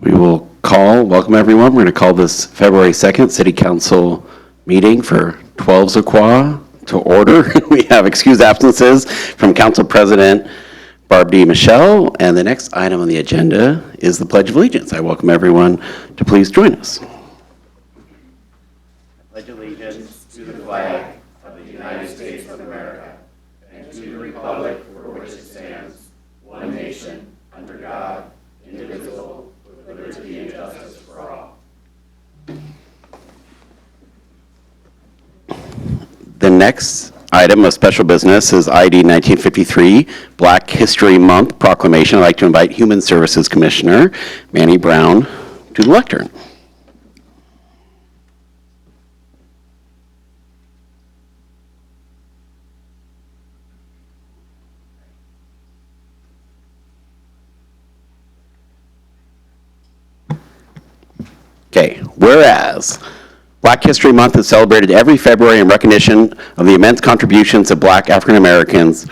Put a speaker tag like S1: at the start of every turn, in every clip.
S1: We will welcome everyone. We're going to call this February 2nd City Council meeting for 12 Issaquah to order. We have excused absences from Council President Barb D. Michelle, and the next item on the agenda is the Pledge of Allegiance. I welcome everyone to please join us. I pledge allegiance to the flag of the United States of America and to the republic for which it stands, one nation, under God, indivisible, with liberty and justice for all. The next item of special business is ID 1953, Black History Month Proclamation. I'd like to invite Human Services Commissioner Manny Brown to the lectern. Okay, whereas Black History Month is celebrated every February in recognition of the immense contributions of Black African Americans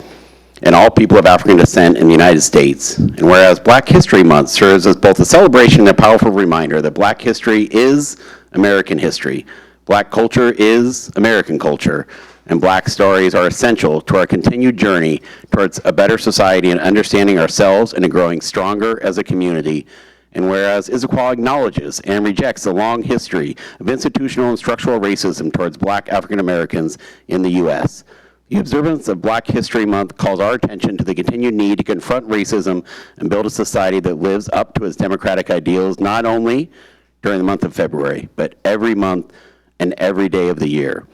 S1: and all people of African descent in the United States. And whereas Black History Month serves as both a celebration and a powerful reminder that Black history is American history, Black culture is American culture, and Black stories are essential to our continued journey towards a better society and understanding ourselves and growing stronger as a community. And whereas Issaquah acknowledges and rejects the long history of institutional and structural racism towards Black African Americans in the U.S., the observance of Black History Month calls our attention to the continued need to confront racism and build a society that lives up to its democratic ideals, not only during the month of February, but every month and every day of the year.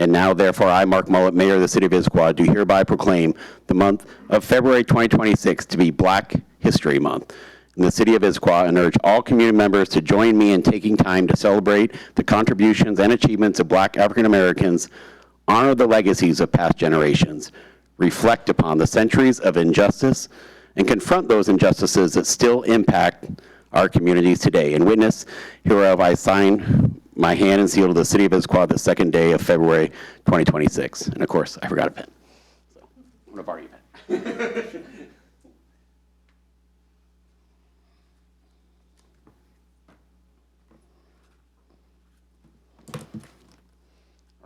S1: And now, therefore, I, Mark Mullet, Mayor of the City of Issaquah, do hereby proclaim the month of February 2026 to be Black History Month in the City of Issaquah, and urge all community members to join me in taking time to celebrate the contributions and achievements of Black African Americans, honor the legacies of past generations, reflect upon the centuries of injustice, and confront those injustices that still impact our communities today. In witness hereof, I sign my hand and seal to the City of Issaquah the second day of February 2026. And of course, I forgot a pen. So I'm gonna borrow your pen.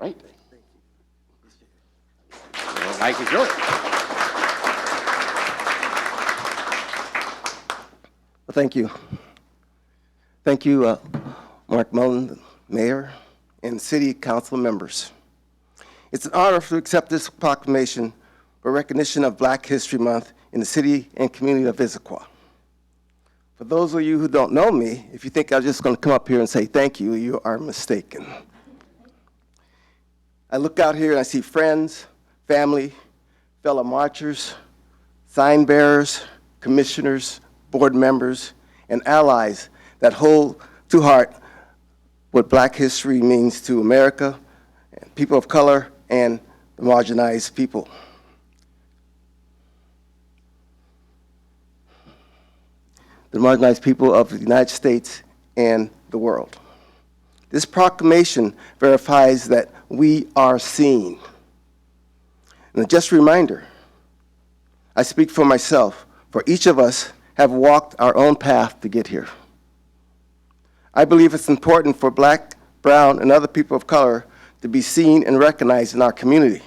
S1: Right. The mic is yours.
S2: Well, thank you. Thank you, Mark Mullen, Mayor, and City Council members. It's an honor to accept this proclamation for recognition of Black History Month in the city and community of Issaquah. For those of you who don't know me, if you think I'm just going to come up here and say thank you, you are mistaken. I look out here and I see friends, family, fellow marchers, sign bearers, commissioners, board members, and allies that hold to heart what Black history means to America, and people of color, and the marginalized people. The marginalized people of the United States and the world. This proclamation verifies that we are seen. And just a reminder, I speak for myself, for each of us have walked our own path to get here. I believe it's important for Black, brown, and other people of color to be seen and recognized in our community.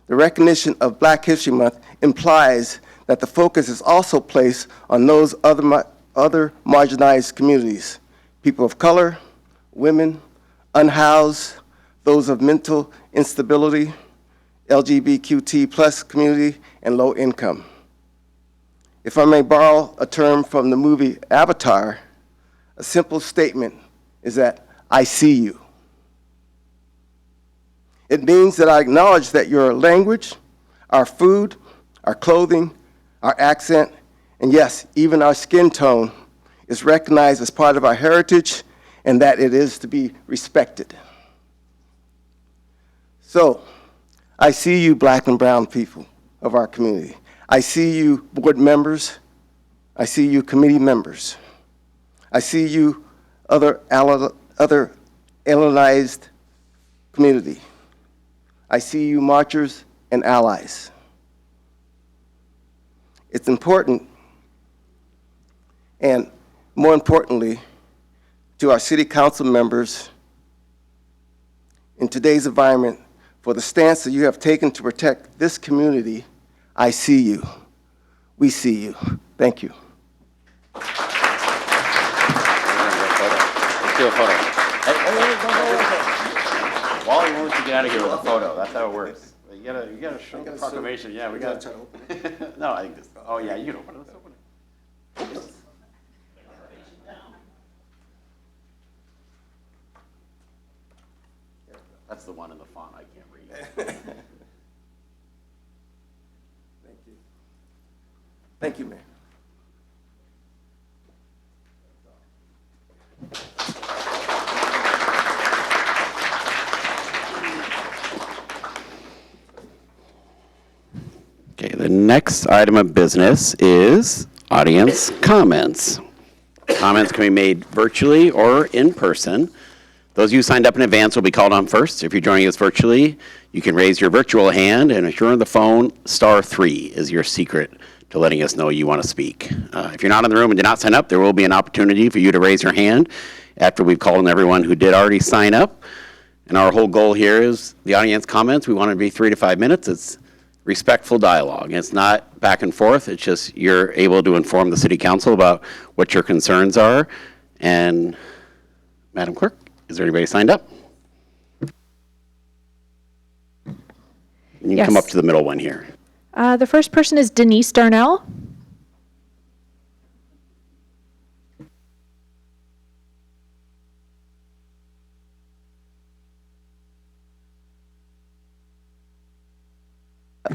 S2: The recognition of Black History Month implies that the focus is also placed on those other marginalized communities, people of color, women, unhoused, those of mental instability, LGBTQ plus community, and low income. If I may borrow a term from the movie Avatar, a simple statement is that I see you. It means that I acknowledge that your language, our food, our clothing, our accent, and yes, even our skin tone is recognized as part of our heritage and that it is to be respected. So, I see you Black and brown people of our community. I see you board members. I see you committee members. I see you other allied community. I see you marchers and allies. It's important, and More importantly, to our city council members, in today's environment, for the stance that you have taken to protect this community, I see you. We see you. Thank you.
S1: Let's do a photo. Hey, Wally wants to get out of here with a photo. That's how it works. You gotta show the proclamation. Yeah, we gotta try to open it. No, I think this. Oh yeah, you can open it. Let's open it. That's the one in the font I can't read.
S2: Thank you. Thank you, Mayor.
S1: Okay, the next item of business is audience comments. Comments can be made virtually or in person. Those of you who signed up in advance will be called on first. If you're joining us virtually, you can raise your virtual hand, and if you're on the phone, *3 is your secret to letting us know you want to speak. If you're not in the room and did not sign up, there will be an opportunity for you to raise your hand after we've called on everyone who did already sign up. And our whole goal here is the audience comments. We want it to be 3 to 5 minutes. It's respectful dialogue. It's not back and forth. It's just you're able to inform the city council about what your concerns are. And Madam Clerk, is there anybody signed up? You can
S3: Yes.
S1: come up to the middle one here.
S3: The first person is Denise Darnell.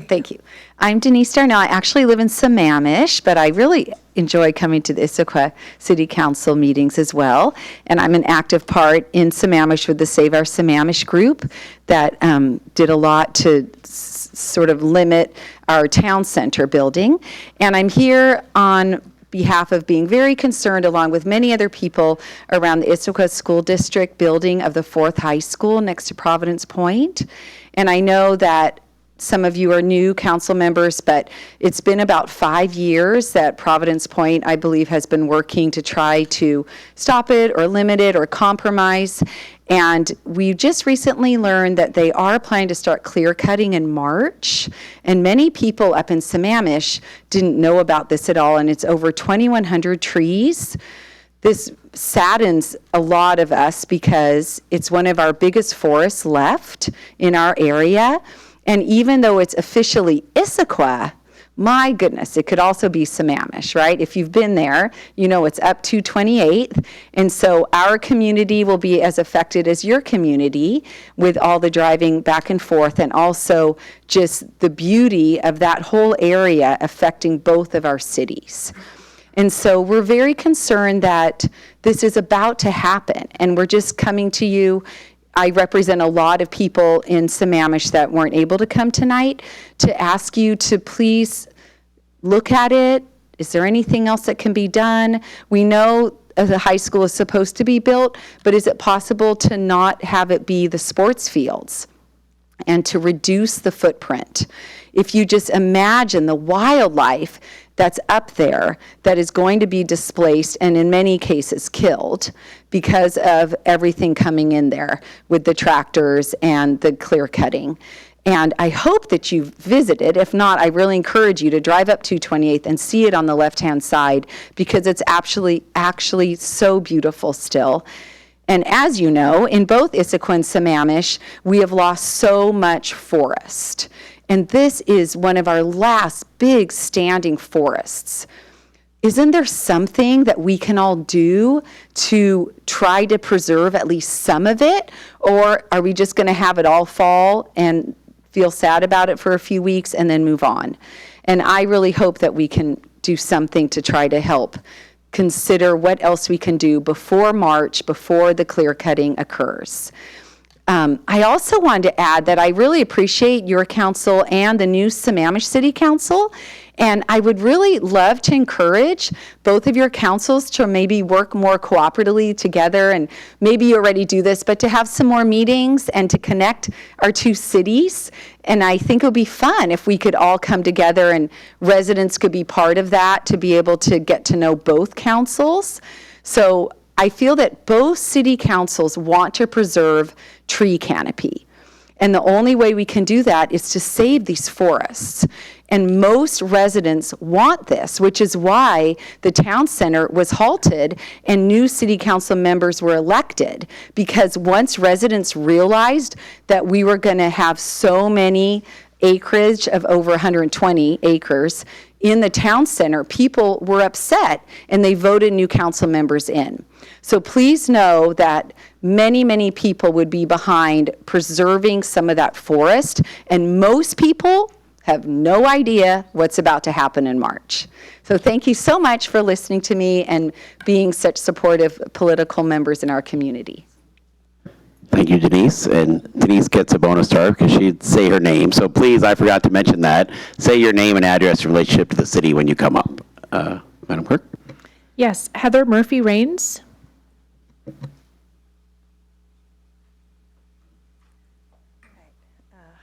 S3: Thank you. I'm Denise Darnell. I actually live in Sammamish, but I really enjoy coming to the Issaquah City Council meetings as well. And I'm an active part in Sammamish with the Save Our Sammamish group that did a lot to sort of limit our town center building. And I'm here on behalf of being very concerned, along with many other people, around the Issaquah School District building of the 4th High School next to Providence Point. And I know that some of you are new council members, but it's been about 5 years that Providence Point, I believe, has been working to try to stop it or limit it or compromise. And we just recently learned that they are planning to start clear cutting in March. And many people up in Sammamish didn't know about this at all. And it's over 2,100 trees. This saddens a lot of us because it's one of our biggest forests left in our area. And even though it's officially Issaquah, my goodness, it could also be Sammamish, right? If you've been there, you know it's up to 28th. And so our community will be as affected as your community with all the driving back and forth, and also just the beauty of that whole area affecting both of our cities. And so we're very concerned that this is about to happen, and we're just coming to you. I represent a lot of people in Sammamish that weren't able to come tonight, to ask you to please look at it. Is there anything else that can be done? We know the high school is supposed to be built, but is it possible to not have it be the sports fields and to reduce the footprint? If you just imagine the wildlife that's up there that is going to be displaced and in many cases killed because of everything coming in there with the tractors and the clear cutting. And I hope that you've visited. If not, I really encourage you to drive up to 28th and see it on the left-hand side, because it's actually so beautiful still. And as you know, in both Issaquah and Sammamish, we have lost so much forest. And this is one of our last big standing forests. Isn't there something that we can all do to try to preserve at least some of it? Or are we just going to have it all fall and feel sad about it for a few weeks and then move on? And I really hope that we can do something to try to help consider what else we can do before March, before the clear cutting occurs. I also wanted to add that I really appreciate your council and the new Sammamish City Council, and I would really love to encourage both of your councils to maybe work more cooperatively together, and maybe you already do this, but to have some more meetings and to connect our two cities. And I think it would be fun if we could all come together and residents could be part of that, to be able to get to know both councils. So I feel that both city councils want to preserve tree canopy. And the only way we can do that is to save these forests. And most residents want this, which is why the town center was halted and new city council members were elected. Because once residents realized that we were going to have so many acreage of over 120 acres in the town center, people were upset and they voted new council members in. So please know that many, many people would be behind preserving some of that forest, and most people have no idea what's about to happen in March. So thank you so much for listening to me and being such supportive political members in our community.
S1: Thank you, Denise. And Denise gets a bonus star because she'd say her name. So please, I forgot to mention that. Say your name and address in relationship to the city when you come up. Madam Clerk?
S4: Yes, Heather Murphy Rains.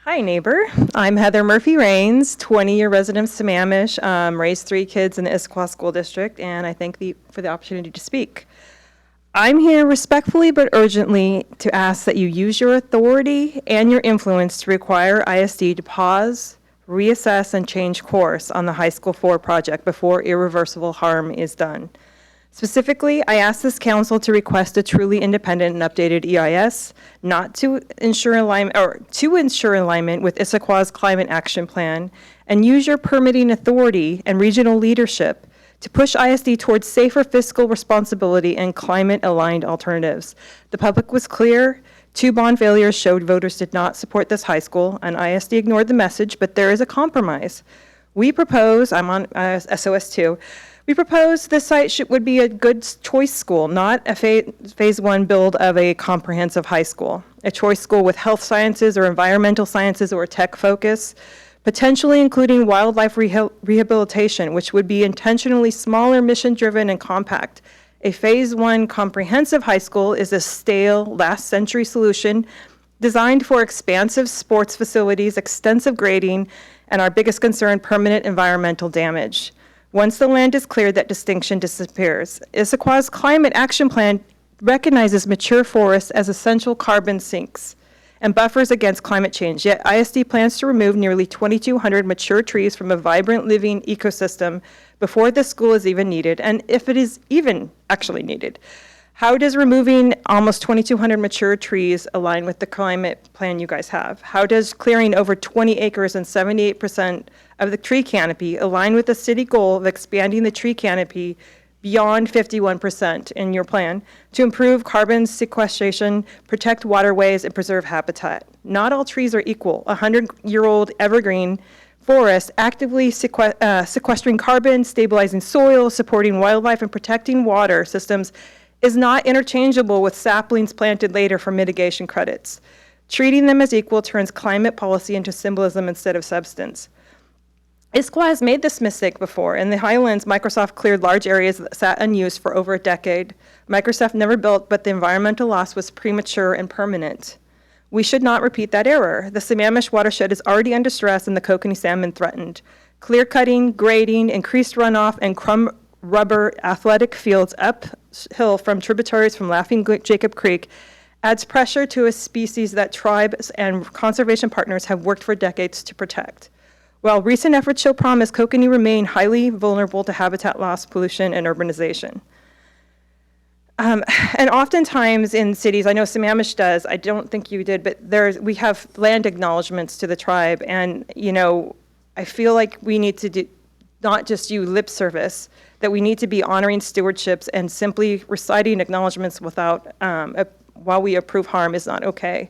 S5: Hi, neighbor. I'm Heather Murphy Rains, 20-year resident of Sammamish, raised 3 kids in the Issaquah School District, and I thank for the opportunity to speak. I'm here respectfully but urgently to ask that you use your authority and your influence to require ISD to pause, reassess, and change course on the High School 4 project before irreversible harm is done. Specifically, I ask this council to request a truly independent and updated EIS, not to ensure alignment, or to ensure alignment with Issaquah's Climate Action Plan, and use your permitting authority and regional leadership to push ISD towards safer fiscal responsibility and climate-aligned alternatives. The public was clear. 2 bond failures showed voters did not support this high school, and ISD ignored the message, but there is a compromise. We propose, I'm on SOS2, we propose this site would be a good choice school, not a phase 1 build of a comprehensive high school. A choice school with health sciences or environmental sciences or tech focus, potentially including wildlife rehabilitation, which would be intentionally smaller, mission-driven, and compact. A phase 1 comprehensive high school is a stale, last-century solution designed for expansive sports facilities, extensive grading, and our biggest concern, permanent environmental damage. Once the land is cleared, that distinction disappears. Issaquah's Climate Action Plan recognizes mature forests as essential carbon sinks and buffers against climate change, yet ISD plans to remove nearly 2,200 mature trees from a vibrant living ecosystem before the school is even needed, and if it is even actually needed. How does removing almost 2,200 mature trees align with the climate plan you guys have? How does clearing over 20 acres and 78% of the tree canopy align with the city goal of expanding the tree canopy beyond 51% in your plan to improve carbon sequestration, protect waterways, and preserve habitat? Not all trees are equal. A 100-year-old evergreen forest actively sequestering carbon, stabilizing soil, supporting wildlife, and protecting water systems is not interchangeable with saplings planted later for mitigation credits. Treating them as equal turns climate policy into symbolism instead of substance. Issaquah has made this mistake before. In the Highlands, Microsoft cleared large areas that sat unused for over a decade. Microsoft never built, but the environmental loss was premature and permanent. We should not repeat that error. The Sammamish watershed is already under stress and the kokanee salmon threatened. Clear cutting, grading, increased runoff, and crumb rubber athletic fields uphill from tributaries from Laughing Jacob Creek adds pressure to a species that tribes and conservation partners have worked for decades to protect. While recent efforts show promise, kokanee remain highly vulnerable to habitat loss, pollution, and urbanization. And oftentimes in cities, I know Sammamish does, I don't think you did, but we have land acknowledgements to the tribe, and I feel like we need to do, not just do lip service, that we need to be honoring stewardships, and simply reciting acknowledgements without, while we approve harm is not okay.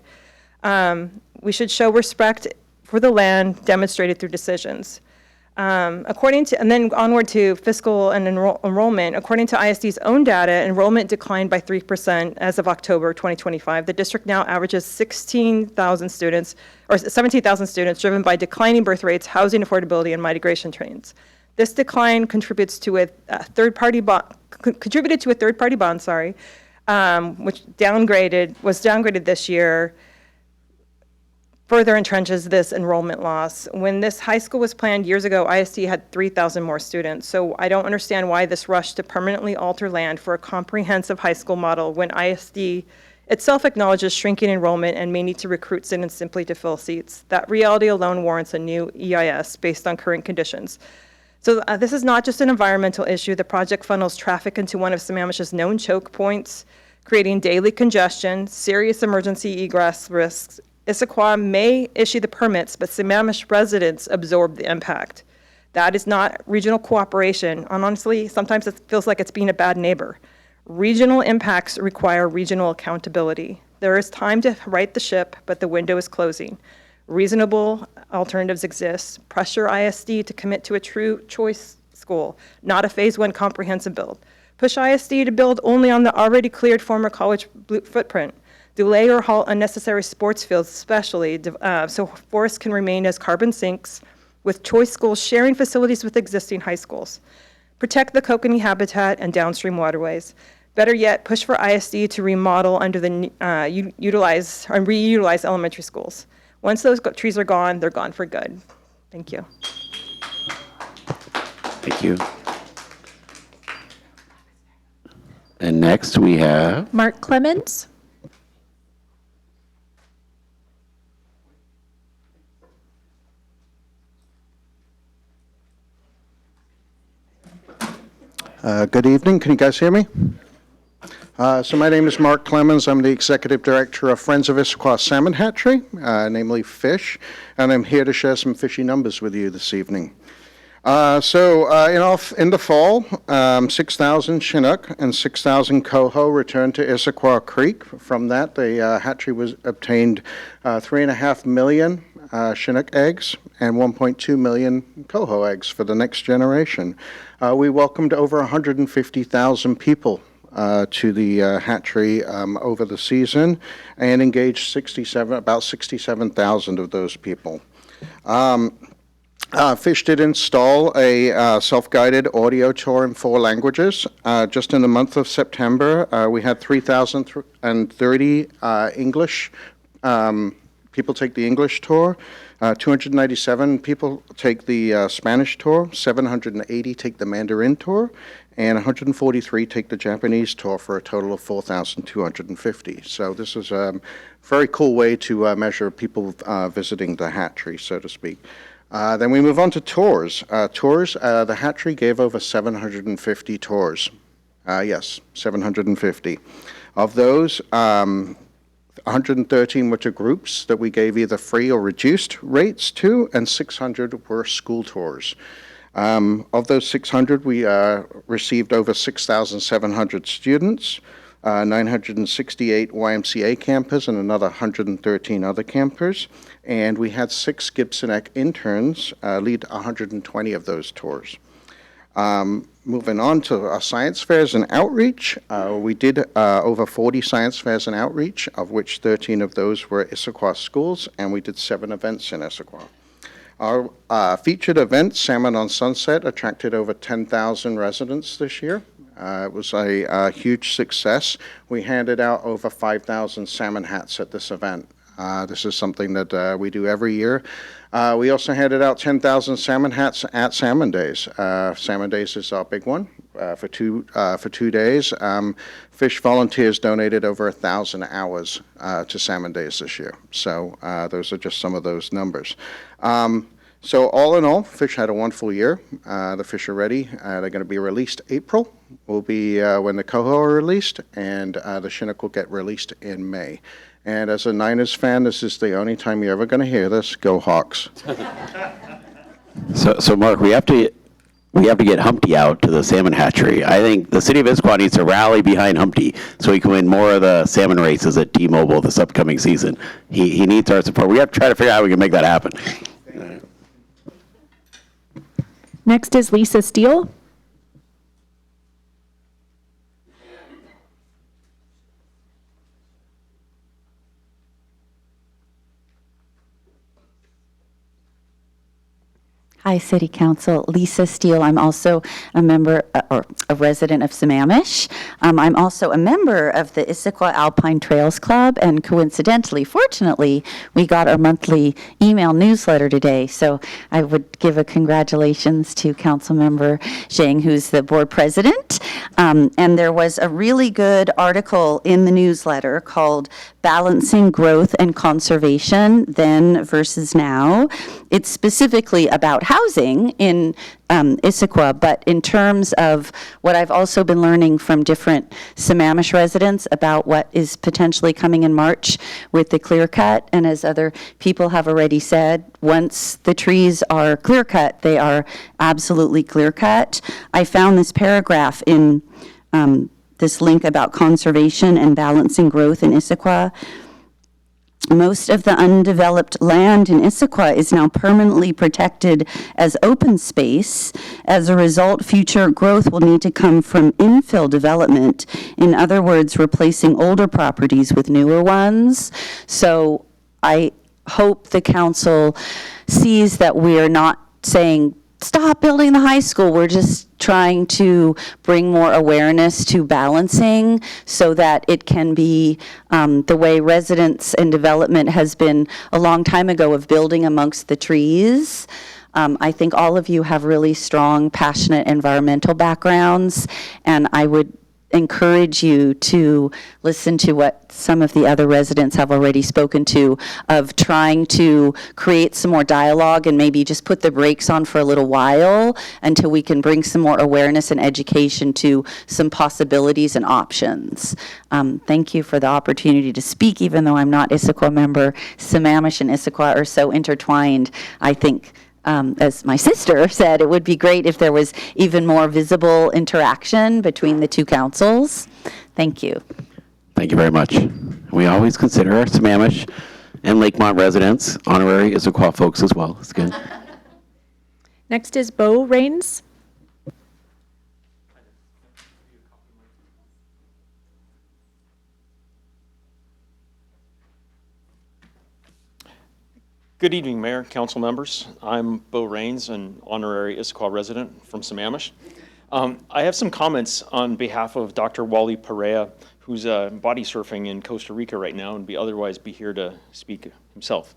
S5: We should show respect for the land demonstrated through decisions. And then onward to fiscal and enrollment, according to ISD's own data, enrollment declined by 3% as of October 2025. The district now averages 17,000 students driven by declining birth rates, housing affordability, and migration trends. This decline contributed to a third-party bond, which was downgraded this year further entrenches this enrollment loss. When this high school was planned years ago, ISD had 3,000 more students. So I don't understand why this rush to permanently alter land for a comprehensive high school model when ISD itself acknowledges shrinking enrollment and may need to recruit students simply to fill seats. That reality alone warrants a new EIS based on current conditions. So this is not just an environmental issue. The project funnels traffic into one of Sammamish's known choke points, creating daily congestion, serious emergency egress risks. Issaquah may issue the permits, but Sammamish residents absorb the impact. That is not regional cooperation, and honestly, sometimes it feels like it's being a bad neighbor. Regional impacts require regional accountability. There is time to right the ship, but the window is closing. Reasonable alternatives exist. Pressure ISD to commit to a true choice school, not a phase 1 comprehensive build. Push ISD to build only on the already cleared former college footprint. Delay or halt unnecessary sports fields, especially, so forests can remain as carbon sinks, with choice schools sharing facilities with existing high schools. Protect the kokanee habitat and downstream waterways. Better yet, push for ISD to remodel under the reutilize elementary schools. Once those trees are gone, they're gone for good. Thank you.
S1: Thank you. And next we have
S4: Mark Clemens.
S6: Good evening. Can you guys hear me? So my name is Mark Clemens. I'm the Executive Director of Friends of Issaquah Salmon Hatchery, namely fish, and I'm here to share some fishy numbers with you this evening. In the fall, 6,000 Chinook and 6,000 coho returned to Issaquah Creek. From that, the hatchery obtained 3.5 million Chinook eggs and 1.2 million coho eggs for the next generation. We welcomed over 150,000 people to the hatchery over the season and engaged about 67,000 of those people. Fish did install a self-guided audio tour in 4 languages. Just in the month of September, we had 3,030 English people take the English tour, 297 people take the Spanish tour, 780 take the Mandarin tour, and 143 take the Japanese tour for a total of 4,250. So this is a very cool way to measure people visiting the hatchery, so to speak. Then we move on to tours. The hatchery gave over 750 tours. Yes, 750. Of those, 113 were to groups that we gave either free or reduced rates to, and 600 were school tours. Of those 600, we received over 6,700 students, 968 YMCA campers, and another 113 other campers. And we had 6 Gibson Eck interns lead 120 of those tours. Moving on to our science fairs and outreach, we did over 40 science fairs and outreach, of which 13 of those were Issaquah schools, and we did 7 events in Issaquah. Our featured event, Salmon on Sunset, attracted over 10,000 residents this year. It was a huge success. We handed out over 5,000 salmon hats at this event. This is something that we do every year. We also handed out 10,000 salmon hats at Salmon Days. Salmon Days is our big one for 2 days. Fish volunteers donated over 1,000 hours to Salmon Days this year. So those are just some of those numbers. So all in all, fish had a wonderful year. The fish are ready. They're going to be released April. Will be when the coho are released, and the Chinook will get released in May. And as a Niners fan, this is the only time you're ever going to hear this. Go Hawks.
S1: So Mark, we have to get Humpty out to the salmon hatchery. I think the city of Issaquah needs to rally behind Humpty so he can win more of the salmon races at T-Mobile this upcoming season. He needs our support. We have to try to figure out how we can make that happen.
S4: Next is Lisa Steele.
S3: Hi, City Council. Lisa Steele. I'm also a member or a resident of Sammamish. I'm also a member of the Issaquah Alpine Trails Club, and coincidentally, fortunately, we got our monthly email newsletter today. So I would give a congratulations to Councilmember Zhang, who's the board president. And there was a really good article in the newsletter called Balancing Growth and Conservation, Then versus Now. It's specifically about housing in Issaquah, but in terms of what I've also been learning from different Sammamish residents about what is potentially coming in March with the clear cut, and as other people have already said, once the trees are clear cut, they are absolutely clear cut. I found this paragraph in this link about conservation and balancing growth in Issaquah. Most of the undeveloped land in Issaquah is now permanently protected as open space. As a result, future growth will need to come from infill development. In other words, replacing older properties with newer ones. So I hope the council sees that we're not saying, stop building the high school. We're just trying to bring more awareness to balancing so that it can be the way residents and development has been a long time ago of building amongst the trees. I think all of you have really strong, passionate environmental backgrounds, and I would encourage you to listen to what some of the other residents have already spoken to, of trying to create some more dialogue and maybe just put the brakes on for a little while until we can bring some more awareness and education to some possibilities and options. Thank you for the opportunity to speak, even though I'm not Issaquah member. Sammamish and Issaquah are so intertwined, I think. As my sister said, it would be great if there was even more visible interaction between the two councils. Thank you.
S1: Thank you very much. We always consider our Sammamish and Lakemont residents honorary Issaquah folks as well. It's good.
S4: Next is Bo Rains.
S7: Good evening, Mayor, council members. I'm Bo Rains, an honorary Issaquah resident from Sammamish. I have some comments on behalf of Dr. Wally Perea, who's body surfing in Costa Rica right now and otherwise be here to speak himself.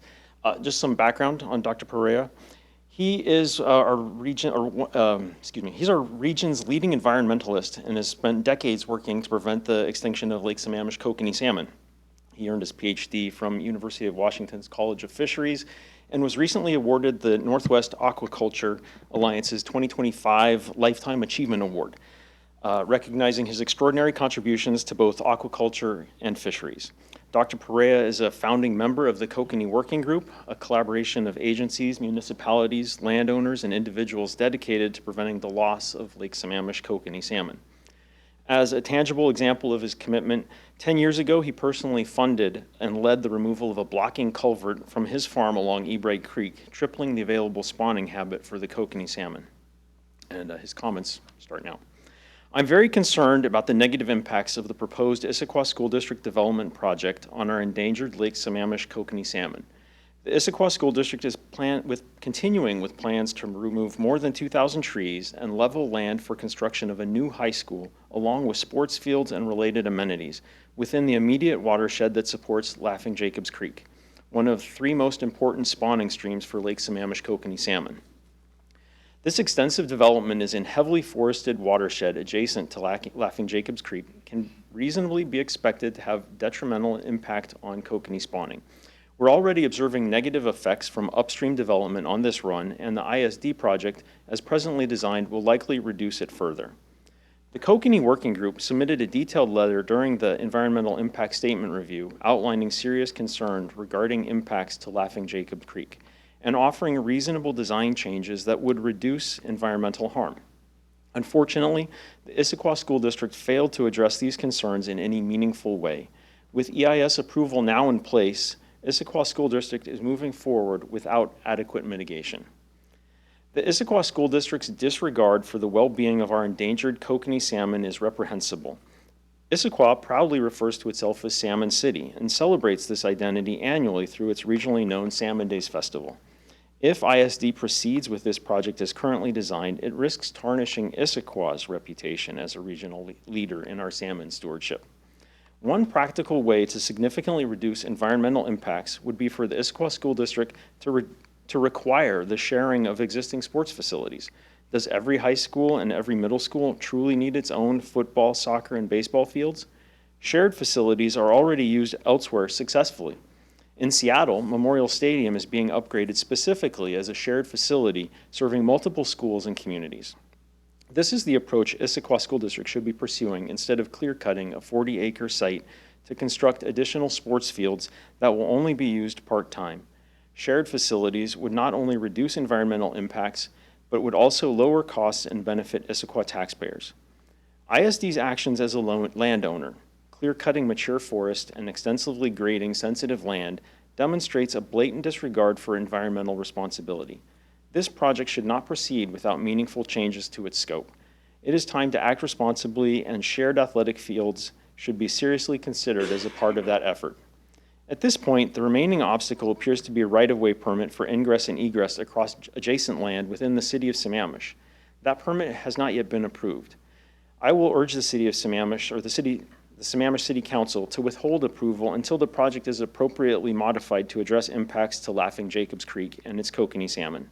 S7: Just some background on Dr. Perea. He is he's our region's leading environmentalist and has spent decades working to prevent the extinction of Lake Sammamish kokanee salmon. He earned his PhD from University of Washington's College of Fisheries and was recently awarded the Northwest Aquaculture Alliance's 2025 Lifetime Achievement Award, recognizing his extraordinary contributions to both aquaculture and fisheries. Dr. Perea is a founding member of the Kokanee Working Group, a collaboration of agencies, municipalities, landowners, and individuals dedicated to preventing the loss of Lake Sammamish kokanee salmon. As a tangible example of his commitment, 10 years ago, he personally funded and led the removal of a blocking culvert from his farm along Ebright Creek, tripling the available spawning habit for the kokanee salmon. And his comments start now. I'm very concerned about the negative impacts of the proposed Issaquah School District development project on our endangered Lake Sammamish kokanee salmon. The Issaquah School District is continuing with plans to remove more than 2,000 trees and level land for construction of a new high school, along with sports fields and related amenities, within the immediate watershed that supports Laughing Jacobs Creek, one of 3 most important spawning streams for Lake Sammamish kokanee salmon. This extensive development is in heavily forested watershed adjacent to Laughing Jacobs Creek, can reasonably be expected to have detrimental impact on kokanee spawning. We're already observing negative effects from upstream development on this run, and the ISD project, as presently designed, will likely reduce it further. The Kokanee Working Group submitted a detailed letter during the Environmental Impact Statement Review outlining serious concerns regarding impacts to Laughing Jacobs Creek and offering reasonable design changes that would reduce environmental harm. Unfortunately, the Issaquah School District failed to address these concerns in any meaningful way. With EIS approval now in place, Issaquah School District is moving forward without adequate mitigation. The Issaquah School District's disregard for the well-being of our endangered kokanee salmon is reprehensible. Issaquah proudly refers to itself as Salmon City and celebrates this identity annually through its regionally known Salmon Days Festival. If ISD proceeds with this project as currently designed, it risks tarnishing Issaquah's reputation as a regional leader in our salmon stewardship. One practical way to significantly reduce environmental impacts would be for the Issaquah School District to require the sharing of existing sports facilities. Does every high school and every middle school truly need its own football, soccer, and baseball fields? Shared facilities are already used elsewhere successfully. In Seattle, Memorial Stadium is being upgraded specifically as a shared facility serving multiple schools and communities. This is the approach Issaquah School District should be pursuing instead of clear-cutting a 40-acre site to construct additional sports fields that will only be used part-time. Shared facilities would not only reduce environmental impacts, but would also lower costs and benefit Issaquah taxpayers. ISD's actions as a landowner, clear-cutting mature forest and extensively grading sensitive land, demonstrates a blatant disregard for environmental responsibility. This project should not proceed without meaningful changes to its scope. It is time to act responsibly, and shared athletic fields should be seriously considered as a part of that effort. At this point, the remaining obstacle appears to be a right-of-way permit for ingress and egress across adjacent land within the city of Sammamish. That permit has not yet been approved. I will urge the city of Sammamish, or the Sammamish City Council, to withhold approval until the project is appropriately modified to address impacts to Laughing Jacobs Creek and its kokanee salmon.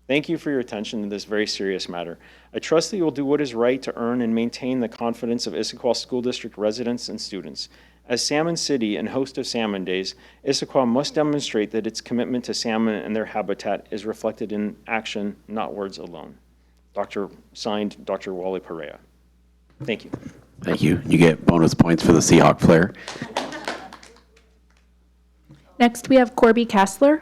S7: Thank you for your attention to this very serious matter. I trust that you will do what is right to earn and maintain the confidence of Issaquah School District residents and students. As Salmon City and host of Salmon Days, Issaquah must demonstrate that its commitment to salmon and their habitat is reflected in action, not words alone. Signed, Dr. Wally Perea. Thank you.
S1: Thank you. You get bonus points for the Seahawk flare.
S4: Next, we have Corby Kassler.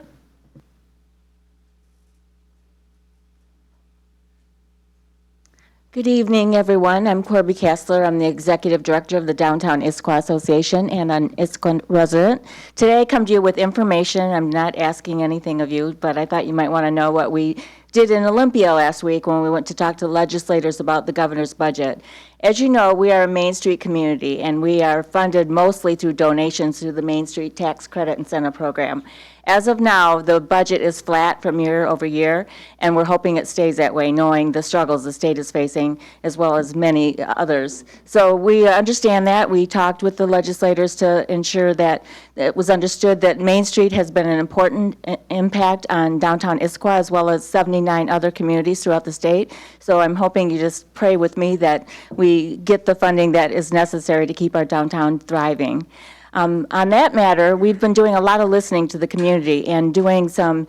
S8: Good evening, everyone. I'm Corby Kassler. I'm the Executive Director of the Downtown Issaquah Association and an Issaquah resident. Today I come to you with information. I'm not asking anything of you, but I thought you might want to know what we did in Olympia last week when we went to talk to legislators about the governor's budget. As you know, we are a Main Street community, and we are funded mostly through donations through the Main Street Tax Credit Incentive Program. As of now, the budget is flat from year over year, and we're hoping it stays that way, knowing the struggles the state is facing, as well as many others. So we understand that. We talked with the legislators to ensure that it was understood that Main Street has been an important impact on downtown Issaquah, as well as 79 other communities throughout the state. So I'm hoping you just pray with me that we get the funding that is necessary to keep our downtown thriving. On that matter, we've been doing a lot of listening to the community and doing some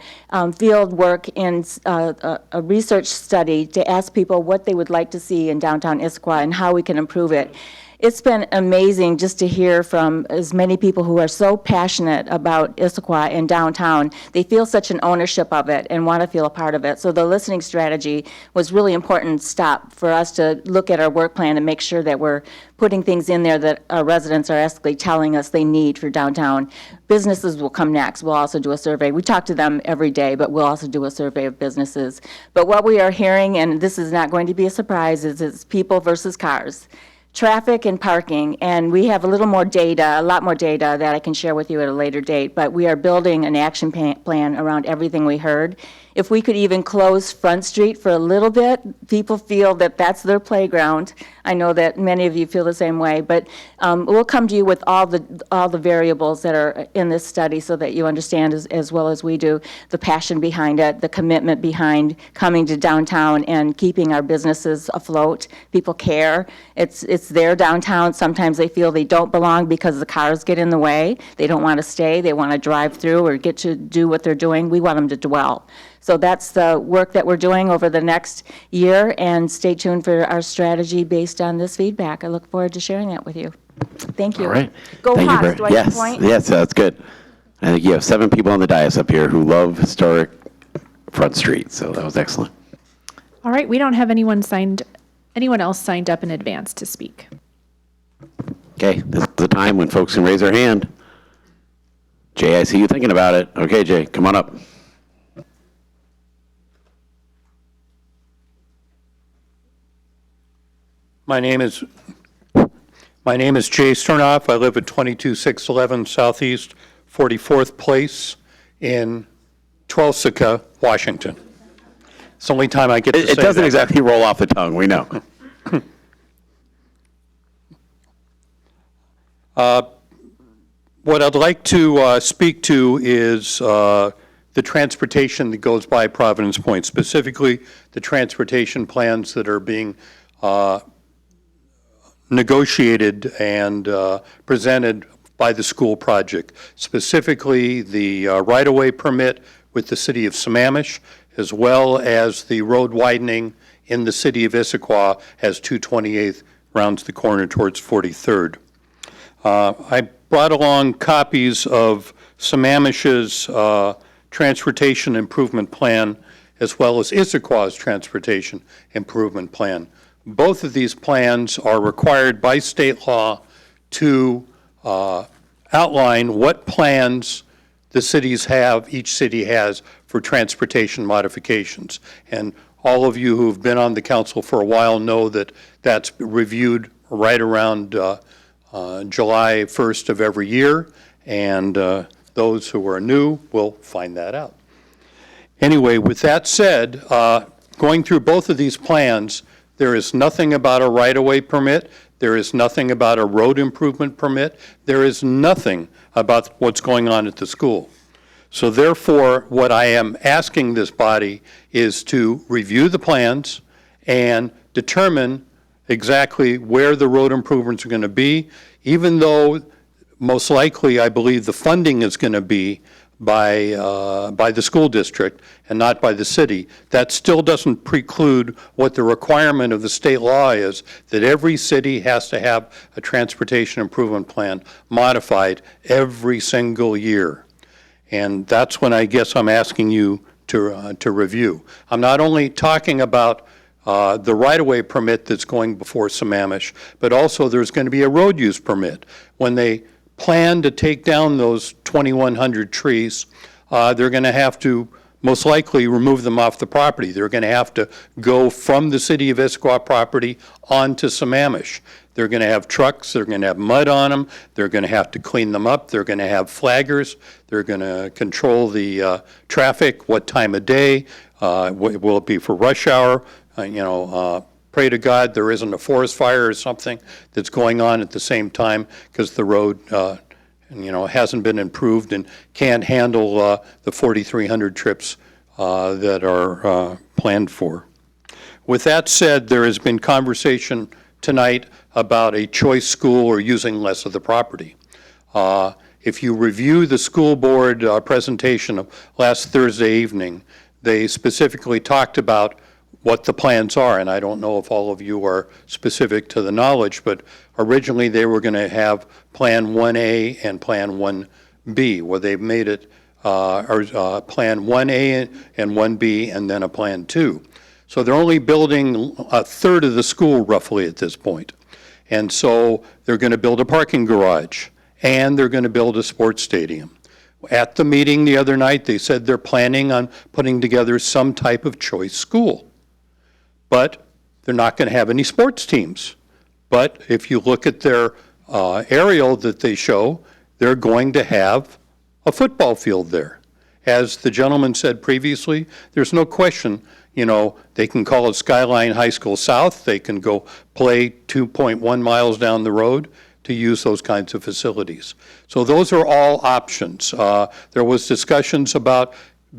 S8: field work in a research study to ask people what they would like to see in downtown Issaquah and how we can improve it. It's been amazing just to hear from as many people who are so passionate about Issaquah and downtown. They feel such an ownership of it and want to feel a part of it. So the listening strategy was really important stop for us to look at our work plan and make sure that we're putting things in there that our residents are actually telling us they need for downtown. Businesses will come next. We'll also do a survey. We talk to them every day, but we'll also do a survey of businesses. But what we are hearing, and this is not going to be a surprise, is it's people versus cars. Traffic and parking, and we have a lot more data that I can share with you at a later date, but we are building an action plan around everything we heard. If we could even close Front Street for a little bit, people feel that that's their playground. I know that many of you feel the same way, but we'll come to you with all the variables that are in this study so that you understand as well as we do the passion behind it, the commitment behind coming to downtown and keeping our businesses afloat. People care. It's their downtown. Sometimes they feel they don't belong because the cars get in the way. They don't want to stay. They want to drive through or get to do what they're doing. We want them to dwell. So that's the work that we're doing over the next year, and stay tuned for our strategy based on this feedback. I look forward to sharing that with you. Thank you.
S1: All right.
S8: Go
S1: Thank you
S8: Hawks. Do I get a point?
S1: Yes, that's good. I think you have 7 people on the dais up here who love historic Front Street, so that was excellent.
S4: All right, we don't have anyone else signed up in advance to speak.
S1: Okay, this is the time when folks can raise their hand. Jay, I see you thinking about it. Okay, Jay, come on up.
S9: My name is Jay Sternoff. I live at 22611 Southeast 44th Place in Issaquah, Washington. It's the only time I get to say
S1: It doesn't
S9: that.
S1: exactly roll off the tongue, we know.
S9: What I'd like to speak to is the transportation that goes by Providence Point, specifically the transportation plans that are being negotiated and presented by the school project, specifically the right-of-way permit with the city of Sammamish, as well as the road widening in the city of Issaquah as 228th rounds the corner towards 43rd. I brought along copies of Sammamish's transportation improvement plan as well as Issaquah's transportation improvement plan. Both of these plans are required by state law to outline what plans the cities have, each city has, for transportation modifications. And all of you who've been on the council for a while know that that's reviewed right around July 1st of every year, and those who are new will find that out. Anyway, with that said, going through both of these plans, there is nothing about a right-of-way permit. There is nothing about a road improvement permit. There is nothing about what's going on at the school. So therefore, what I am asking this body is to review the plans and determine exactly where the road improvements are going to be, even though most likely I believe the funding is going to be by the school district and not by the city. That still doesn't preclude what the requirement of the state law is, that every city has to have a transportation improvement plan modified every single year. And that's when I guess I'm asking you to review. I'm not only talking about the right-of-way permit that's going before Sammamish, but also there's going to be a road use permit. When they plan to take down those 2,100 trees, they're going to have to most likely remove them off the property. They're going to have to go from the city of Issaquah property onto Sammamish. They're going to have trucks, they're going to have mud on them, they're going to have to clean them up, they're going to have flaggers, they're going to control the traffic, what time of day, will it be for rush hour, pray to God there isn't a forest fire or something that's going on at the same time because the road hasn't been improved and can't handle the 4,300 trips that are planned for. With that said, there has been conversation tonight about a choice school or using less of the property. If you review the school board presentation of last Thursday evening, they specifically talked about what the plans are, and I don't know if all of you are specific to the knowledge, but originally they were going to have Plan 1A and Plan 1B, where they've made it Plan 1A and 1B and then a Plan 2. So they're only building a third of the school roughly at this point. And so they're going to build a parking garage and they're going to build a sports stadium. At the meeting the other night, they said they're planning on putting together some type of choice school. But they're not going to have any sports teams. But if you look at their aerial that they show, they're going to have a football field there. As the gentleman said previously, there's no question, they can call it Skyline High School South. They can go play 2.1 miles down the road to use those kinds of facilities. So those are all options. There was discussions about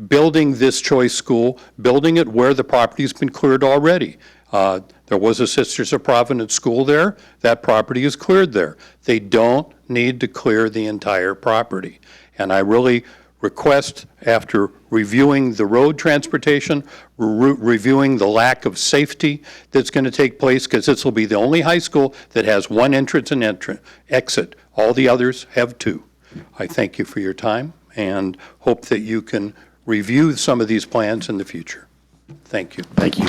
S9: building this choice school, building it where the property's been cleared already. There was a Sisters of Providence school there. That property is cleared there. They don't need to clear the entire property. And I really request, after reviewing the road transportation, reviewing the lack of safety that's going to take place, because this will be the only high school that has one entrance and exit. All the others have two. I thank you for your time and hope that you can review some of these plans in the future. Thank you.
S1: Thank you.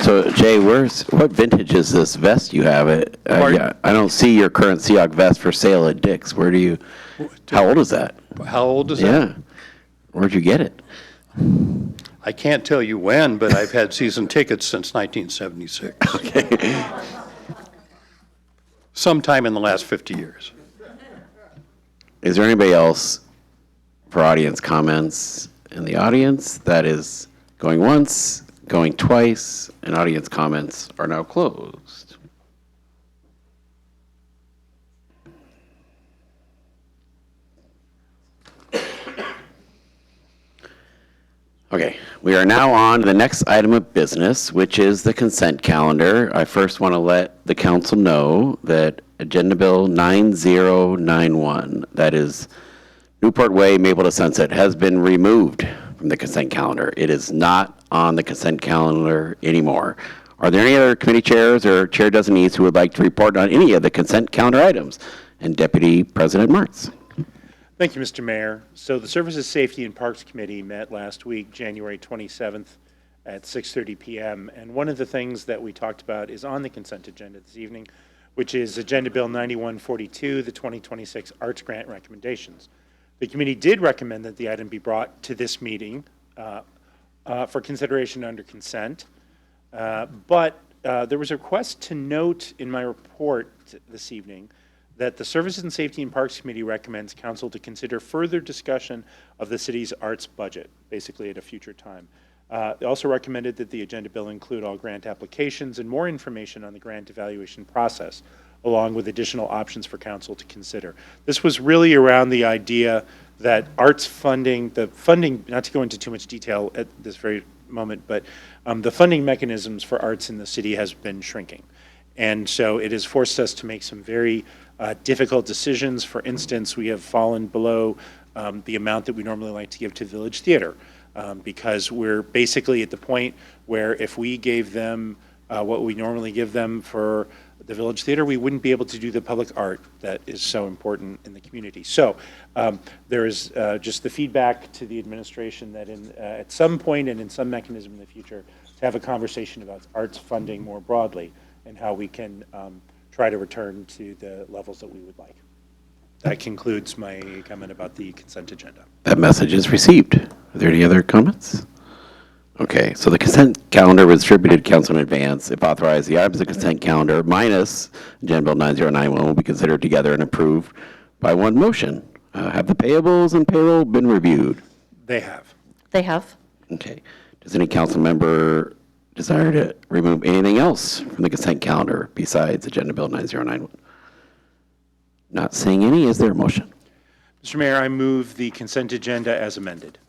S1: So, Jay, what vintage is this vest you have? Yeah, I don't see your current Seahawk vest for sale at Dick's. How old is that?
S9: How old is that?
S1: Yeah. Where'd you get it?
S9: I can't tell you when, but I've had season tickets since 1976.
S1: Okay.
S9: Sometime in the last 50 years.
S1: Is there anybody else for audience comments? in the audience. That is going once, going twice, and audience comments are now closed. Okay, we are now on to the next item of business, which is the consent calendar. I first want to let the council know that Agenda Bill 9091, that is Newport Way, Maple to Sunset, has been removed from the consent calendar. It is not on the consent calendar anymore. Are there any other committee chairs or chair designees who would like to report on any of the consent calendar items? And Deputy President Martz.
S10: Thank you, Mr. Mayor. So the Services, Safety, and Parks Committee met last week, January 27th at 6:30 p.m. And one of the things that we talked about is on the consent agenda this evening, which is Agenda Bill 9142, the 2026 Arts Grant Recommendations. The committee did recommend that the item be brought to this meeting for consideration under consent, but there was a request to note in my report this evening that the Services and Safety and Parks Committee recommends council to consider further discussion of the city's arts budget, basically at a future time. They also recommended that the agenda bill include all grant applications and more information on the grant evaluation process, along with additional options for council to consider. This was really around the idea that arts funding, the funding, not to go into too much detail at this very moment, but the funding mechanisms for arts in the city has been shrinking. And so it has forced us to make some very difficult decisions. For instance, we have fallen below the amount that we normally like to give to Village Theater because we're basically at the point where if we gave them what we normally give them for the Village Theater, we wouldn't be able to do the public art that is so important in the community. So there is just the feedback to the administration that at some point and in some mechanism in the future to have a conversation about arts funding more broadly and how we can try to return to the levels that we would like. That concludes my comment about the consent agenda.
S1: That message is received. Are there any other comments? Okay, so the consent calendar was distributed to council in advance. If authorized, the items of the consent calendar minus Agenda Bill 9091 will be considered together and approved by one motion. Have the payables and payroll been reviewed?
S10: They have.
S8: They have.
S1: Okay. Does any council member desire to remove anything else from the consent calendar besides Agenda Bill 9091? Not seeing any. Is there a motion?
S10: Mr. Mayor, I move the consent agenda as amended.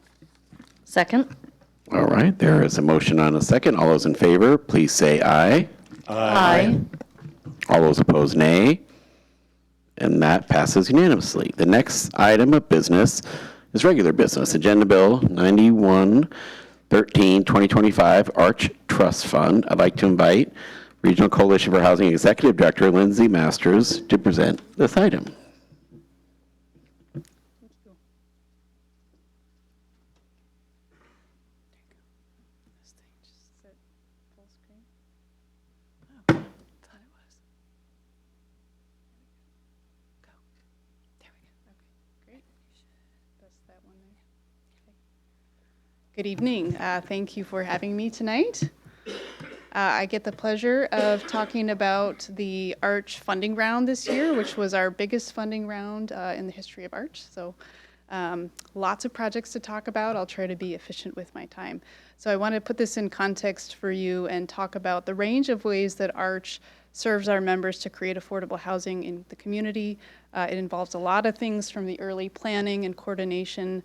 S8: Second.
S1: All right, there is a motion on a second. All those in favor, please say aye.
S8: Aye.
S1: All those opposed, nay. And that passes unanimously. The next item of business is regular business. Agenda Bill 9113, 2025, Arch Trust Fund. I'd like to invite Regional Coalition for Housing Executive Director Lindsay Masters to present this item.
S11: Good evening. Thank you for having me tonight. I get the pleasure of talking about the Arch funding round this year, which was our biggest funding round in the history of Arch. So lots of projects to talk about. I'll try to be efficient with my time. So I want to put this in context for you and talk about the range of ways that Arch serves our members to create affordable housing in the community. It involves a lot of things from the early planning and coordination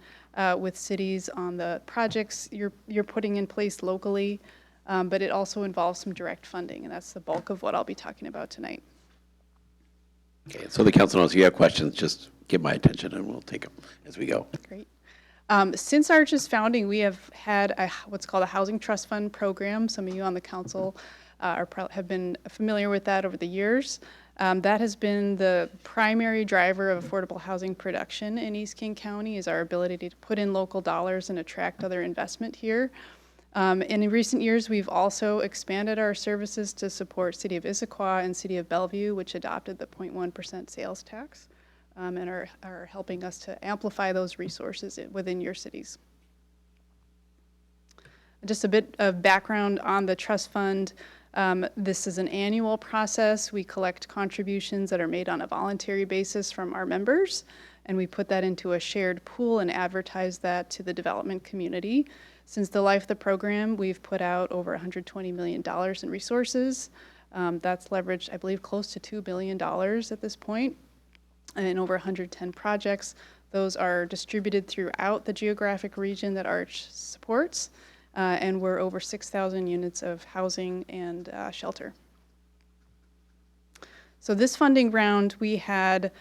S11: with cities on the projects you're putting in place locally, but it also involves some direct funding, and that's the bulk of what I'll be talking about tonight.
S1: Okay, so the council knows if you have questions, just give my attention and we'll take them as we go.
S11: Great. Since Arch's founding, we have had what's called a Housing Trust Fund program. Some of you on the council have been familiar with that over the years. That has been the primary driver of affordable housing production in East King County, is our ability to put in local dollars and attract other investment here. And in recent years, we've also expanded our services to support City of Issaquah and City of Bellevue, which adopted the 0.1% sales tax, and are helping us to amplify those resources within your cities. Just a bit of background on the trust fund. This is an annual process. We collect contributions that are made on a voluntary basis from our members, and we put that into a shared pool and advertise that to the development community. Since the life of the program, we've put out over $120 million in resources. That's leveraged, I believe, close to $2 billion at this point, and over 110 projects. Those are distributed throughout the geographic region that ARCH supports, and we're over 6,000 units of housing and shelter. So this funding round, we had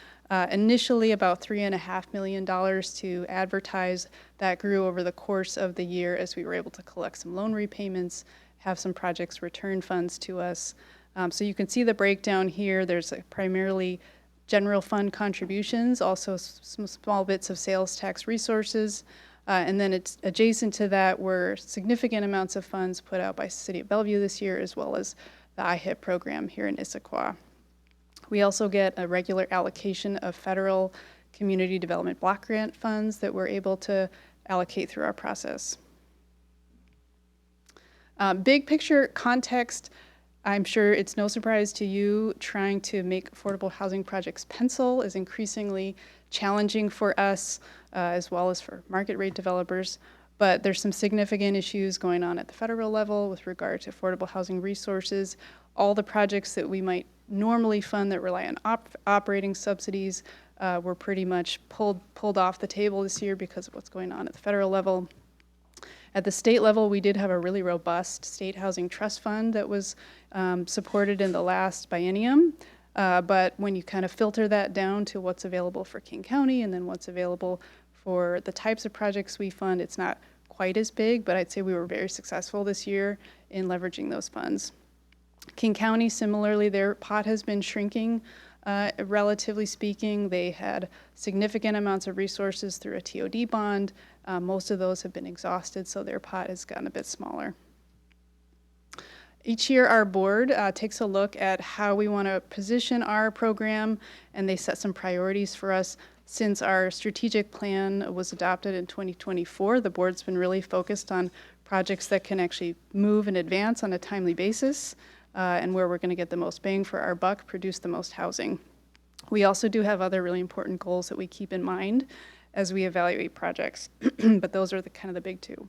S11: initially about $3.5 million to advertise. That grew over the course of the year as we were able to collect some loan repayments, have some projects return funds to us. So you can see the breakdown here. There's primarily general fund contributions, also some small bits of sales tax resources. And then it's adjacent to that were significant amounts of funds put out by City of Bellevue this year, as well as the IHIP program here in Issaquah. We also get a regular allocation of federal community development block grant funds that we're able to allocate through our process. Big picture context, I'm sure it's no surprise to you, trying to make affordable housing projects pencil is increasingly challenging for us, as well as for market rate developers. But there's some significant issues going on at the federal level with regard to affordable housing resources. All the projects that we might normally fund that rely on operating subsidies were pretty much pulled off the table this year because of what's going on at the federal level. At the state level, we did have a really robust state housing trust fund that was supported in the last biennium. But when you kind of filter that down to what's available for King County and then what's available for the types of projects we fund, it's not quite as big, but I'd say we were very successful this year in leveraging those funds. King County, similarly, their pot has been shrinking, relatively speaking. They had significant amounts of resources through a TOD bond. Most of those have been exhausted, so their pot has gotten a bit smaller. Each year, our board takes a look at how we want to position our program, and they set some priorities for us. Since our strategic plan was adopted in 2024, the board's been really focused on projects that can actually move and advance on a timely basis, and where we're going to get the most bang for our buck, produce the most housing. We also do have other really important goals that we keep in mind as we evaluate projects, but those are kind of the big two.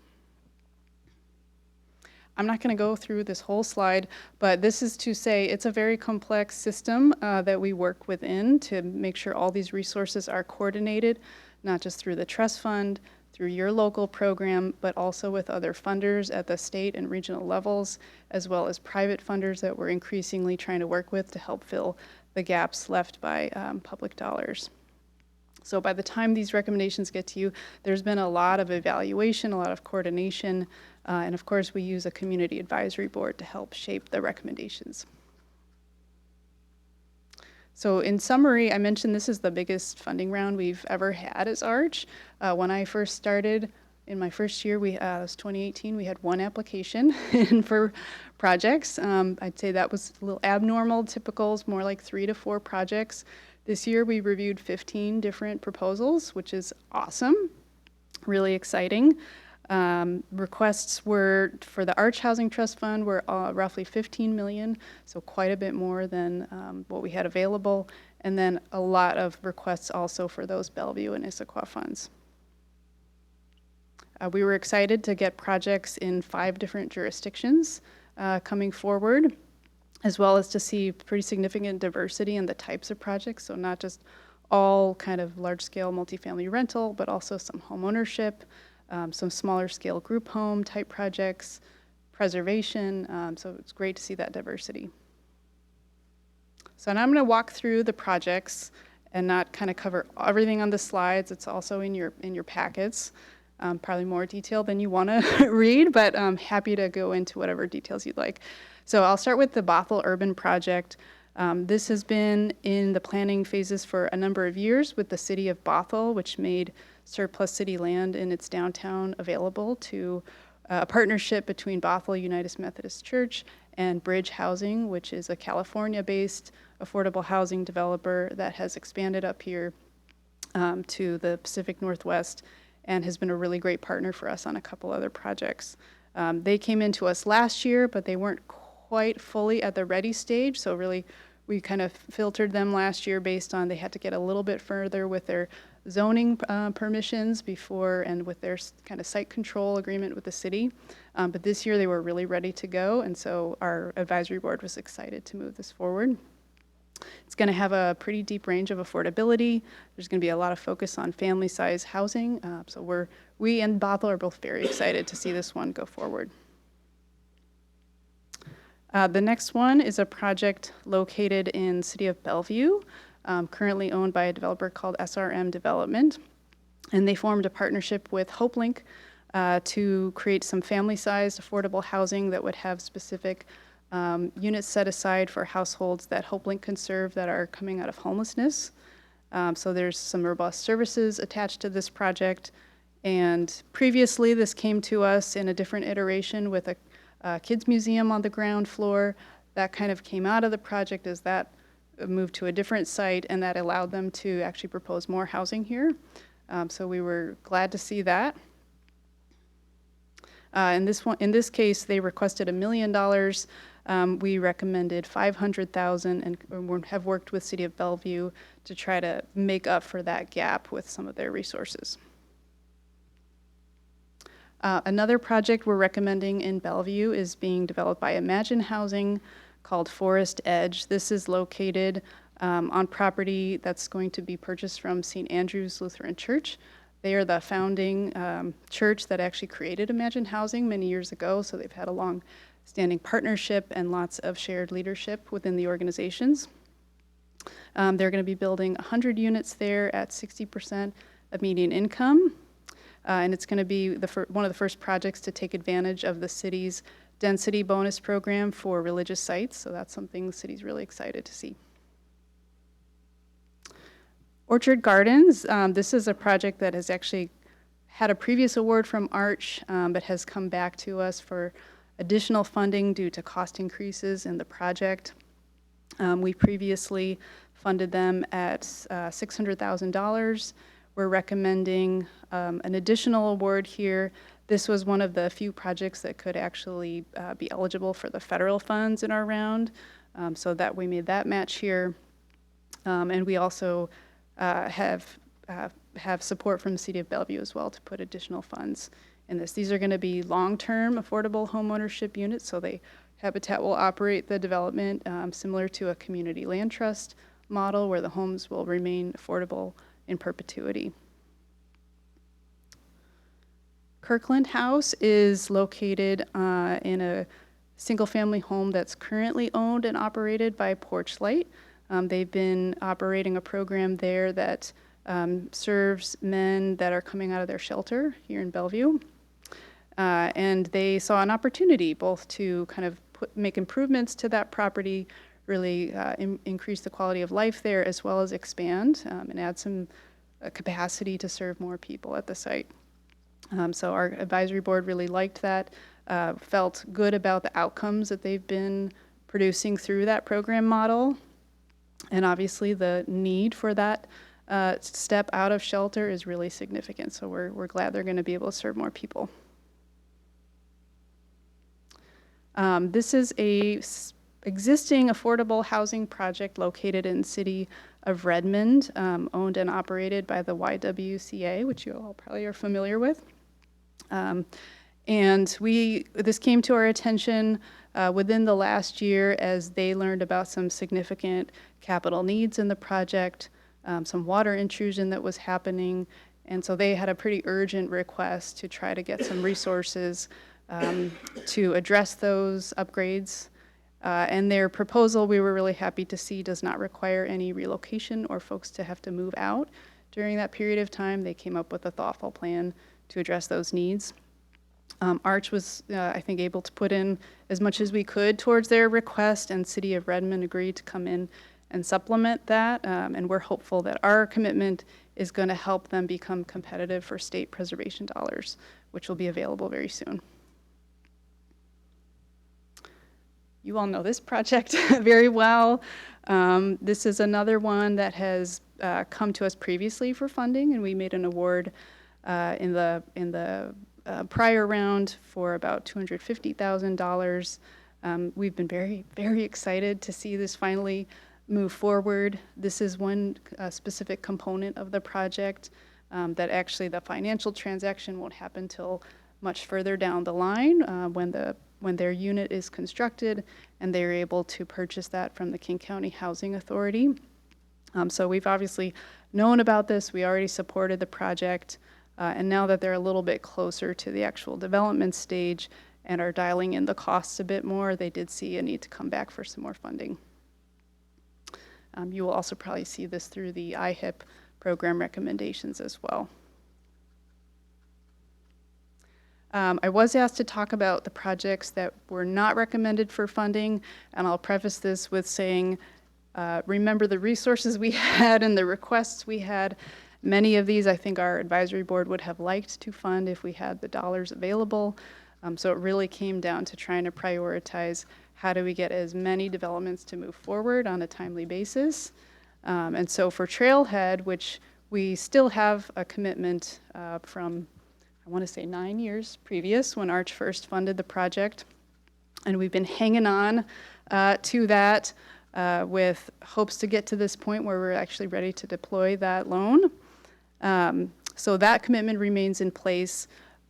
S11: I'm not going to go through this whole slide, but this is to say it's a very complex system that we work within to make sure all these resources are coordinated, not just through the trust fund, through your local program, but also with other funders at the state and regional levels, as well as private funders that we're increasingly trying to work with to help fill the gaps left by public dollars. So by the time these recommendations get to you, there's been a lot of evaluation, a lot of coordination, and of course we use a community advisory board to help shape the recommendations. So in summary, I mentioned this is the biggest funding round we've ever had as ARCH. When I first started, in my first year, it was 2018, we had one application in for projects. I'd say that was a little abnormal. Typical is more like 3 to 4 projects. This year, we reviewed 15 different proposals, which is awesome, really exciting. Requests were for the Arch Housing Trust Fund were roughly $15 million, so quite a bit more than what we had available, and then a lot of requests also for those Bellevue and Issaquah funds. We were excited to get projects in 5 different jurisdictions coming forward, as well as to see pretty significant diversity in the types of projects, so not just all kind of large-scale multifamily rental, but also some home ownership, some smaller scale group home type projects, preservation, so it's great to see that diversity. So now I'm going to walk through the projects and not kind of cover everything on the slides. It's also in your packets, probably more detail than you want to read, but I'm happy to go into whatever details you'd like. So I'll start with the Bothell Urban Project. This has been in the planning phases for a number of years with the city of Bothell, which made surplus city land in its downtown available to a partnership between Bothell United Methodist Church and Bridge Housing, which is a California-based affordable housing developer that has expanded up here to the Pacific Northwest and has been a really great partner for us on a couple other projects. They came into us last year, but they weren't quite fully at the ready stage, so really we kind of filtered them last year based on they had to get a little bit further with their zoning permissions before and with their kind of site control agreement with the city. But this year they were really ready to go, and so our advisory board was excited to move this forward. It's going to have a pretty deep range of affordability. There's going to be a lot of focus on family size housing. So we and Bothell are both very excited to see this one go forward. The next one is a project located in City of Bellevue, currently owned by a developer called SRM Development. And they formed a partnership with HopeLink to create some family-sized affordable housing that would have specific units set aside for households that HopeLink can serve that are coming out of homelessness. So there's some robust services attached to this project. And previously, this came to us in a different iteration with a kids museum on the ground floor. That kind of came out of the project as that moved to a different site, and that allowed them to actually propose more housing here. So we were glad to see that. In this case, they requested $1 million. We recommended $500,000 and have worked with City of Bellevue to try to make up for that gap with some of their resources. Another project we're recommending in Bellevue is being developed by Imagine Housing called Forest Edge. This is located on property that's going to be purchased from St. Andrew's Lutheran Church. They are the founding church that actually created Imagine Housing many years ago, so they've had a long-standing partnership and lots of shared leadership within the organizations. They're going to be building 100 units there at 60% of median income. And it's going to be one of the first projects to take advantage of the city's density bonus program for religious sites. So that's something the city's really excited to see. Orchard Gardens, this is a project that has actually had a previous award from Arch, but has come back to us for additional funding due to cost increases in the project. We previously funded them at $600,000. We're recommending an additional award here. This was one of the few projects that could actually be eligible for the federal funds in our round, so that we made that match here. And we also have support from the City of Bellevue as well to put additional funds in this. These are going to be long-term affordable home ownership units, so Habitat will operate the development similar to a community land trust model where the homes will remain affordable in perpetuity. Kirkland House is located in a single-family home that's currently owned and operated by Porchlight. They've been operating a program there that serves men that are coming out of their shelter here in Bellevue. And they saw an opportunity both to kind of make improvements to that property, really increase the quality of life there, as well as expand and add some capacity to serve more people at the site. So our advisory board really liked that, felt good about the outcomes that they've been producing through that program model. And obviously the need for that step out of shelter is really significant. So we're glad they're going to be able to serve more people. This is a existing affordable housing project located in the city of Redmond, owned and operated by the YWCA, which you all probably are familiar with. And this came to our attention within the last year as they learned about some significant capital needs in the project, some water intrusion that was happening, and so they had a pretty urgent request to try to get some resources to address those upgrades. And their proposal, we were really happy to see, does not require any relocation or folks to have to move out during that period of time. They came up with a thoughtful plan to address those needs. Arch was, I think, able to put in as much as we could towards their request, and City of Redmond agreed to come in and supplement that. And we're hopeful that our commitment is going to help them become competitive for state preservation dollars, which will be available very soon. You all know this project very well. This is another one that has come to us previously for funding, and we made an award in the prior round for about $250,000. We've been very, very excited to see this finally move forward. This is one specific component of the project that actually the financial transaction won't happen till much further down the line when their unit is constructed and they're able to purchase that from the King County Housing Authority. So we've obviously known about this. We already supported the project. And now that they're a little bit closer to the actual development stage and are dialing in the costs a bit more, they did see a need to come back for some more funding. You will also probably see this through the IHIP program recommendations as well. I was asked to talk about the projects that were not recommended for funding, and I'll preface this with saying, remember the resources we had and the requests we had. Many of these I think our advisory board would have liked to fund if we had the dollars available. So it really came down to trying to prioritize how do we get as many developments to move forward on a timely basis. And so for Trailhead, which we still have a commitment from, I want to say 9 years previous when Arch first funded the project. And we've been hanging on to that with hopes to get to this point where we're actually ready to deploy that loan. So that commitment remains in place,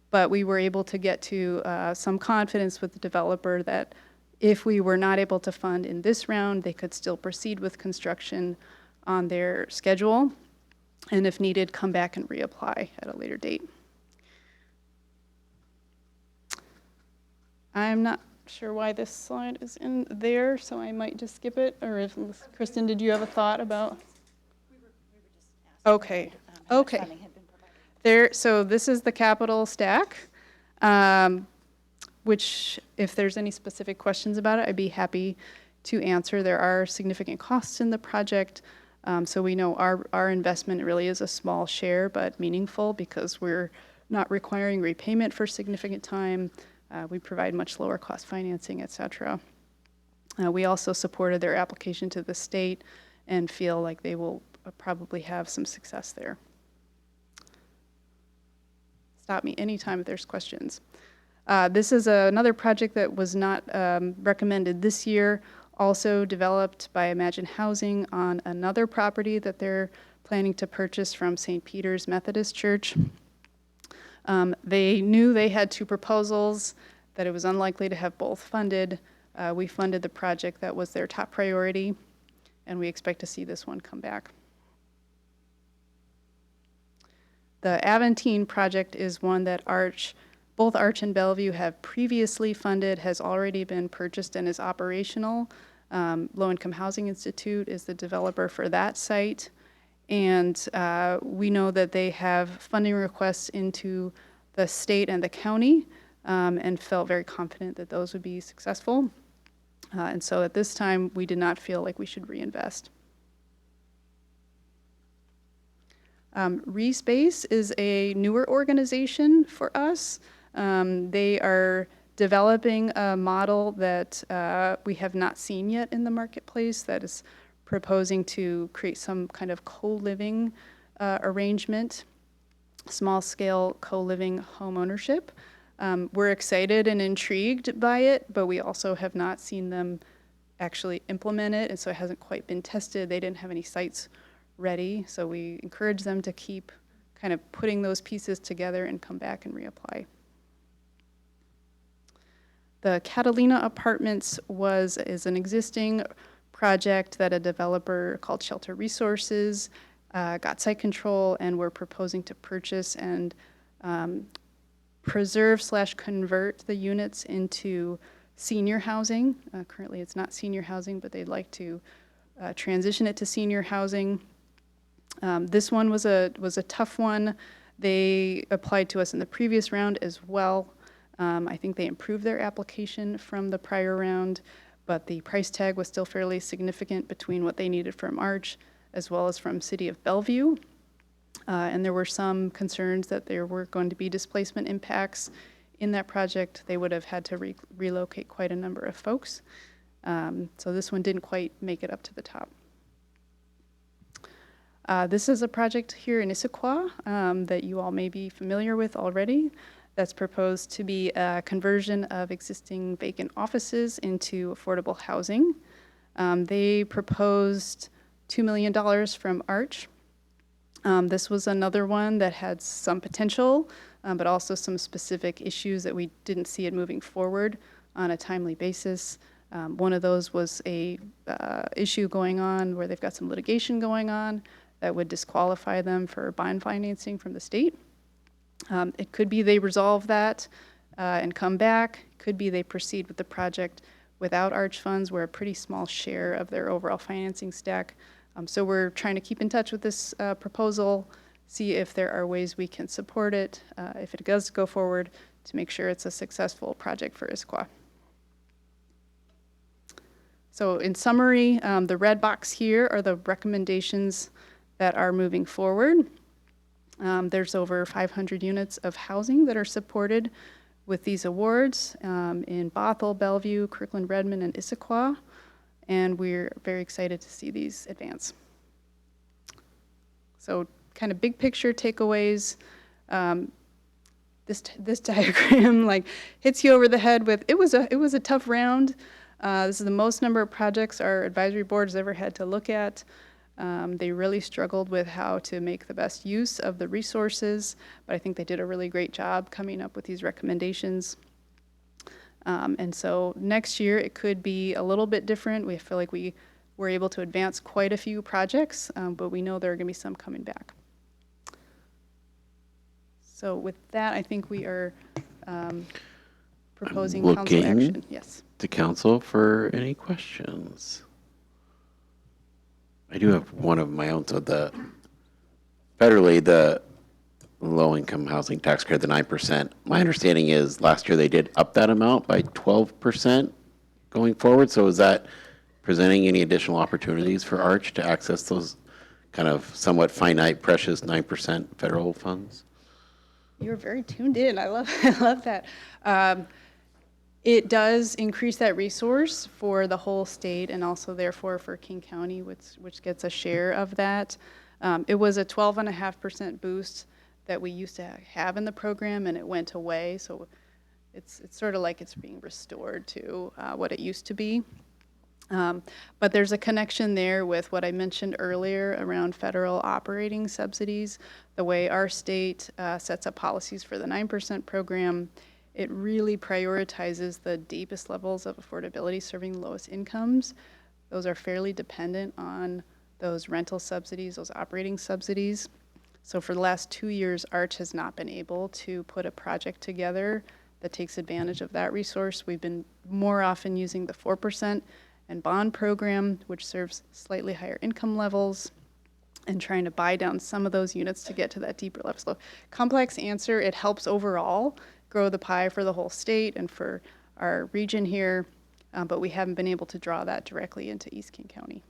S11: but we were able to get to some confidence with the developer that if we were not able to fund in this round, they could still proceed with construction on their schedule, and if needed, come back and reapply at a later date. I'm not sure why this slide is in there, so I might just skip it, or if, Kristen, did you have a thought about? Okay, okay. There, so this is the capital stack, which if there's any specific questions about it, I'd be happy to answer. There are significant costs in the project, so we know our investment really is a small share, but meaningful because we're not requiring repayment for significant time. We provide much lower cost financing, et cetera. We also supported their application to the state and feel like they will probably have some success there. Stop me anytime if there's questions. This is another project that was not recommended this year, also developed by Imagine Housing on another property that they're planning to purchase from St. Peter's Methodist Church. They knew they had two proposals, that it was unlikely to have both funded. We funded the project that was their top priority, and we expect to see this one come back. The Aventine project is one that both Arch and Bellevue have previously funded, has already been purchased and is operational. Low Income Housing Institute is the developer for that site. And we know that they have funding requests into the state and the county and felt very confident that those would be successful. And so at this time, we did not feel like we should reinvest. Respace is a newer organization for us. They are developing a model that we have not seen yet in the marketplace that is proposing to create some kind of co-living arrangement, small-scale co-living home ownership. We're excited and intrigued by it, but we also have not seen them actually implement it, and so it hasn't quite been tested. They didn't have any sites ready, so we encourage them to keep kind of putting those pieces together and come back and reapply. The Catalina Apartments is an existing project that a developer called Shelter Resources got site control, and we're proposing to purchase and preserve/convert the units into senior housing. Currently it's not senior housing, but they'd like to transition it to senior housing. This one was a tough one. They applied to us in the previous round as well. I think they improved their application from the prior round, but the price tag was still fairly significant between what they needed from Arch as well as from City of Bellevue. And there were some concerns that there were going to be displacement impacts in that project. They would have had to relocate quite a number of folks. So this one didn't quite make it up to the top. This is a project here in Issaquah that you all may be familiar with already. That's proposed to be a conversion of existing vacant offices into affordable housing. They proposed $2 million from Arch. This was another one that had some potential, but also some specific issues that we didn't see it moving forward on a timely basis. One of those was a issue going on where they've got some litigation going on that would disqualify them for bond financing from the state. It could be they resolve that and come back. Could be they proceed with the project without Arch funds. We're a pretty small share of their overall financing stack. So we're trying to keep in touch with this proposal, see if there are ways we can support it, if it does go forward, to make sure it's a successful project for Issaquah. So in summary, the red box here are the recommendations that are moving forward. There's over 500 units of housing that are supported with these awards in Bothell, Bellevue, Kirkland, Redmond, and Issaquah. And we're very excited to see these advance. So kind of big picture takeaways. This diagram like hits you over the head with, it was a tough round. This is the most number of projects our advisory board has ever had to look at. They really struggled with how to make the best use of the resources, but I think they did a really great job coming up with these recommendations. And so next year it could be a little bit different. We feel like we were able to advance quite a few projects, but we know there are going to be some coming back. So with that, I think we are proposing council action. Yes.
S1: To council for any questions. I do have one of my own. So federally, the low-income housing tax credit, the 9%, my understanding is last year they did up that amount by 12% going forward. So is that presenting any additional opportunities for Arch to access those kind of somewhat finite, precious 9% federal funds?
S11: You're very tuned in. I love that. It does increase that resource for the whole state and also therefore for King County, which gets a share of that. It was a 12.5% boost that we used to have in the program, and it went away. So it's sort of like it's being restored to what it used to be. But there's a connection there with what I mentioned earlier around federal operating subsidies. The way our state sets up policies for the 9% program, it really prioritizes the deepest levels of affordability serving the lowest incomes. Those are fairly dependent on those rental subsidies, those operating subsidies. So for the last 2 years, Arch has not been able to put a project together that takes advantage of that resource. We've been more often using the 4% and bond program, which serves slightly higher income levels, and trying to buy down some of those units to get to that deeper level. So complex answer, it helps overall grow the pie for the whole state and for our region here, but we haven't been able to draw that directly into East King County.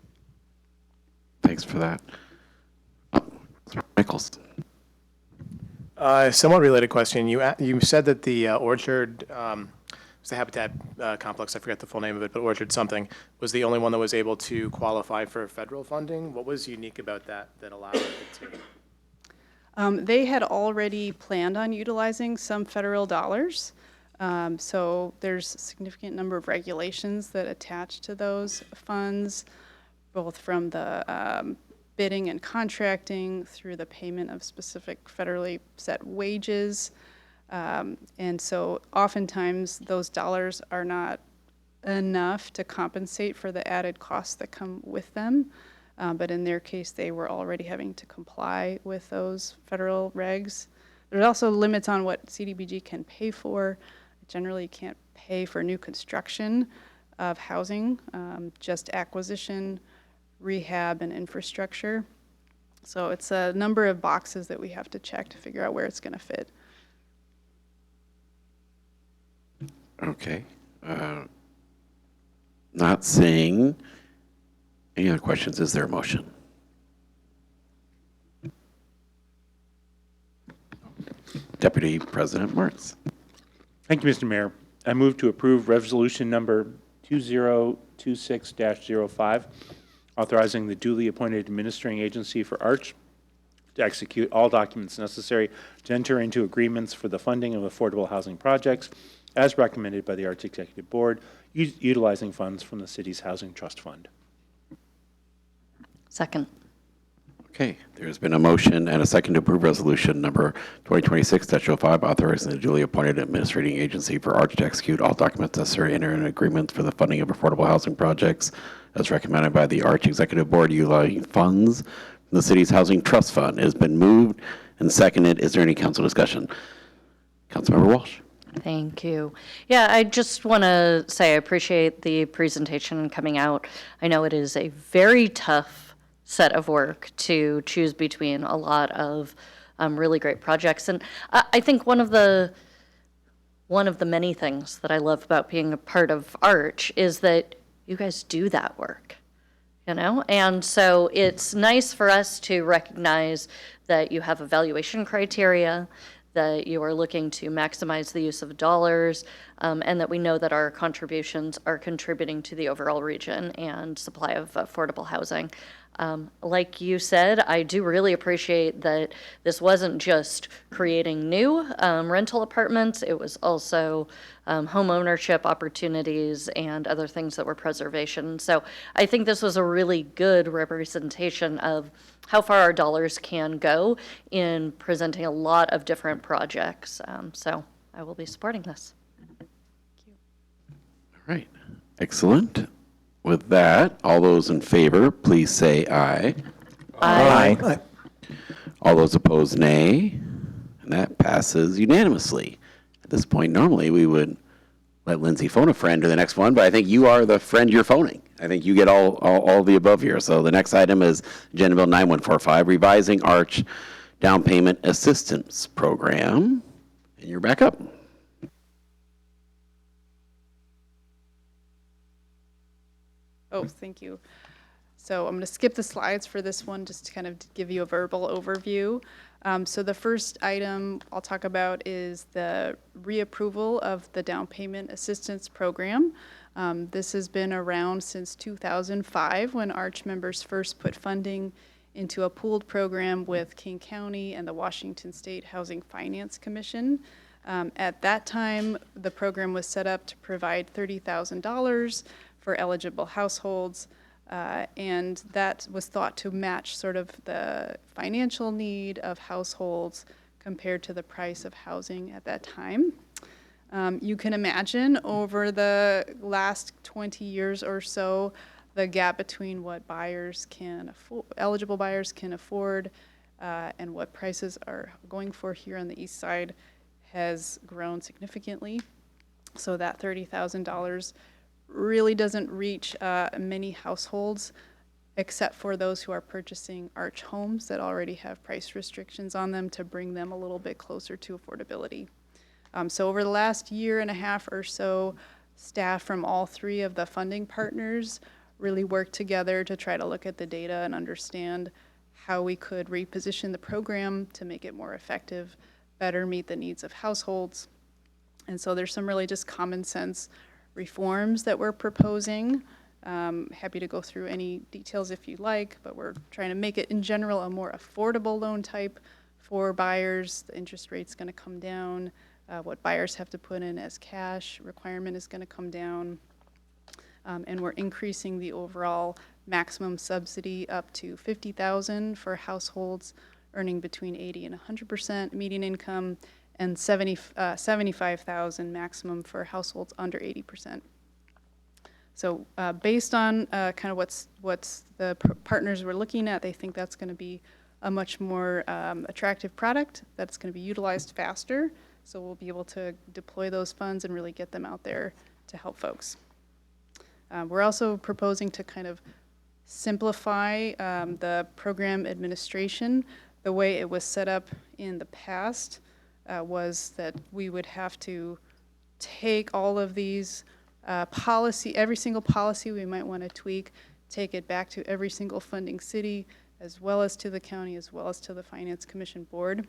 S1: Thanks for that. Nichols.
S12: Somewhat related question. You said that the orchard, was the habitat complex, I forget the full name of it, but orchard something, was the only one that was able to qualify for federal funding. What was unique about that allowed it to?
S11: They had already planned on utilizing some federal dollars. So there's a significant number of regulations that attach to those funds, both from the bidding and contracting through the payment of specific federally set wages. And so oftentimes those dollars are not enough to compensate for the added costs that come with them. But in their case, they were already having to comply with those federal regs. There's also limits on what CDBG can pay for. Generally, you can't pay for new construction of housing, just acquisition, rehab, and infrastructure. So it's a number of boxes that we have to check to figure out where it's going to fit.
S1: Okay. Not seeing any other questions. Is there a motion? Deputy President Martz.
S10: Thank you, Mr. Mayor. I move to approve resolution number 2026-05, authorizing the duly appointed administering agency for Arch to execute all documents necessary to enter into agreements for the funding of affordable housing projects as recommended by the Arch Executive Board, utilizing funds from the city's Housing Trust Fund.
S3: Second.
S1: Okay, there's been a motion and a second to approve resolution number 2026-05, authorizing the duly appointed administrating agency for Arch to execute all documents necessary to enter an agreement for the funding of affordable housing projects as recommended by the Arch Executive Board utilizing funds from the city's Housing Trust Fund. It has been moved and seconded. Is there any council discussion? Councilmember Walsh.
S13: Thank you. Yeah, I just want to say I appreciate the presentation coming out. I know it is a very tough set of work to choose between a lot of really great projects. And I think one of the many things that I love about being a part of Arch is that you guys do that work, you know? And so it's nice for us to recognize that you have evaluation criteria, that you are looking to maximize the use of dollars, and that we know that our contributions are contributing to the overall region and supply of affordable housing. Like you said, I do really appreciate that this wasn't just creating new rental apartments, it was also home ownership opportunities and other things that were preservation. So I think this was a really good representation of how far our dollars can go in presenting a lot of different projects. So I will be supporting this.
S1: All right, excellent. With that, all those in favor, please say aye.
S3: Aye.
S1: All those opposed, nay. And that passes unanimously. At this point, normally we would let Lindsay phone a friend to the next one, but I think you are the friend you're phoning. I think you get all the above here. So the next item is Agenda Bill 9145, revising Arch Down Payment Assistance Program. And you're back up.
S11: Oh, thank you. So I'm going to skip the slides for this one just to kind of give you a verbal overview. So the first item I'll talk about is the reapproval of the down payment assistance program. This has been around since 2005 when Arch members first put funding into a pooled program with King County and the Washington State Housing Finance Commission. At that time, the program was set up to provide $30,000 for eligible households, and that was thought to match sort of the financial need of households compared to the price of housing at that time. You can imagine over the last 20 years or so, the gap between what buyers can afford, eligible buyers can afford, and what prices are going for here on the east side has grown significantly. So that $30,000 really doesn't reach many households, except for those who are purchasing Arch homes that already have price restrictions on them to bring them a little bit closer to affordability. So over the last year and a half or so, staff from all three of the funding partners really worked together to try to look at the data and understand how we could reposition the program to make it more effective, better meet the needs of households. And so there's some really just common sense reforms that we're proposing. Happy to go through any details if you like, but we're trying to make it in general a more affordable loan type for buyers. The interest rate's going to come down. What buyers have to put in as cash requirement is going to come down. And we're increasing the overall maximum subsidy up to $50,000 for households earning between 80 and 100% median income, and $75,000 maximum for households under 80%. So based on kind of what's the partners we're looking at, they think that's going to be a much more attractive product that's going to be utilized faster. So we'll be able to deploy those funds and really get them out there to help folks. We're also proposing to kind of simplify the program administration. The way it was set up in the past was that we would have to take all of these every single policy we might want to tweak, take it back to every single funding city, as well as to the county, as well as to the Finance Commission Board.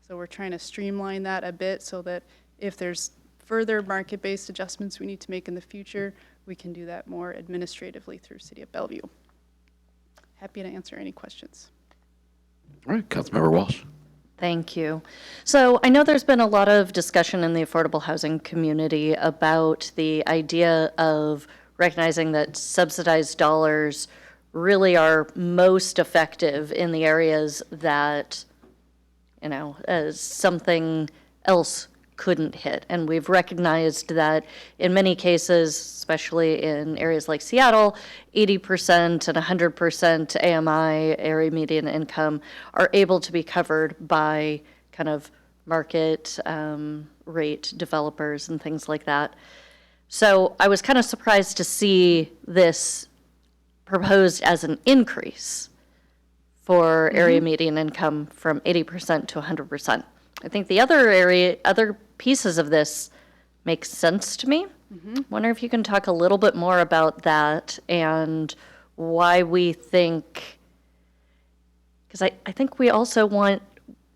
S11: So we're trying to streamline that a bit so that if there's further market-based adjustments we need to make in the future, we can do that more administratively through City of Bellevue. Happy to answer any questions.
S1: All right, Councilmember Walsh.
S13: Thank you. So I know there's been a lot of discussion in the affordable housing community about the idea of recognizing that subsidized dollars really are most effective in the areas that, something else couldn't hit. And we've recognized that in many cases, especially in areas like Seattle, 80% and 100% AMI, area median income, are able to be covered by kind of market rate developers and things like that. So I was kind of surprised to see this proposed as an increase for area median income from 80% to 100%. I think the other pieces of this make sense to me. Wonder if you can talk a little bit more about that and why we think, because I think we also want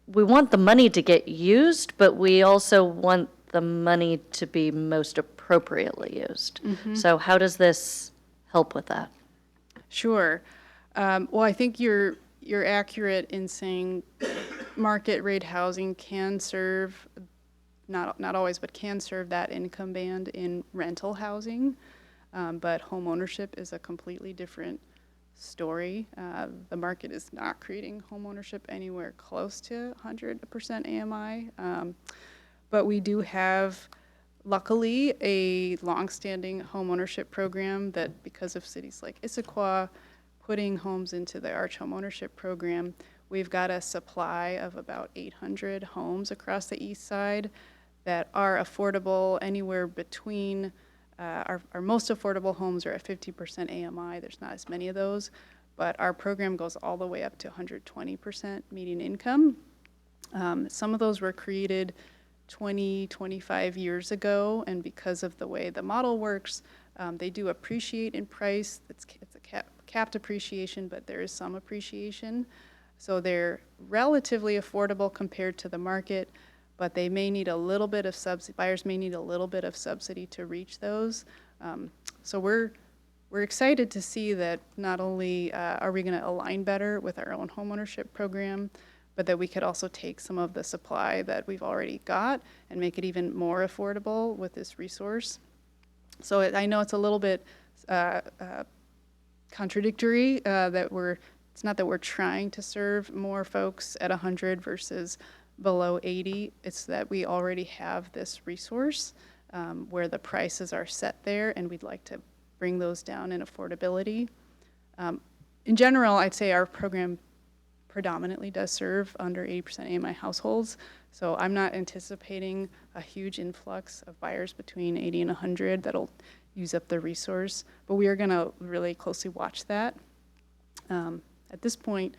S13: the money to get used, but we also want the money to be most appropriately used. So how does this help with that?
S11: Sure. Well, I think you're accurate in saying market rate housing can serve, not always, but can serve that income band in rental housing. But home ownership is a completely different story. The market is not creating home ownership anywhere close to 100% AMI. But we do have, luckily, a longstanding home ownership program that, because of cities like Issaquah putting homes into the Arch home ownership program, we've got a supply of about 800 homes across the east side that are affordable anywhere between, our most affordable homes are at 50% AMI. There's not as many of those, but our program goes all the way up to 120% median income. Some of those were created 20, 25 years ago, and because of the way the model works, they do appreciate in price. It's a capped appreciation, but there is some appreciation. So they're relatively affordable compared to the market, but they may need a little bit of subsidy. Buyers may need a little bit of subsidy to reach those. So we're excited to see that not only are we going to align better with our own homeownership program, but that we could also take some of the supply that we've already got and make it even more affordable with this resource. So I know it's a little bit contradictory that it's not that we're trying to serve more folks at 100 versus below 80. It's that we already have this resource where the prices are set there, and we'd like to bring those down in affordability. In general, I'd say our program predominantly does serve under 80% AMI households. So I'm not anticipating a huge influx of buyers between 80 and 100 that'll use up the resource, but we are going to really closely watch that. At this point,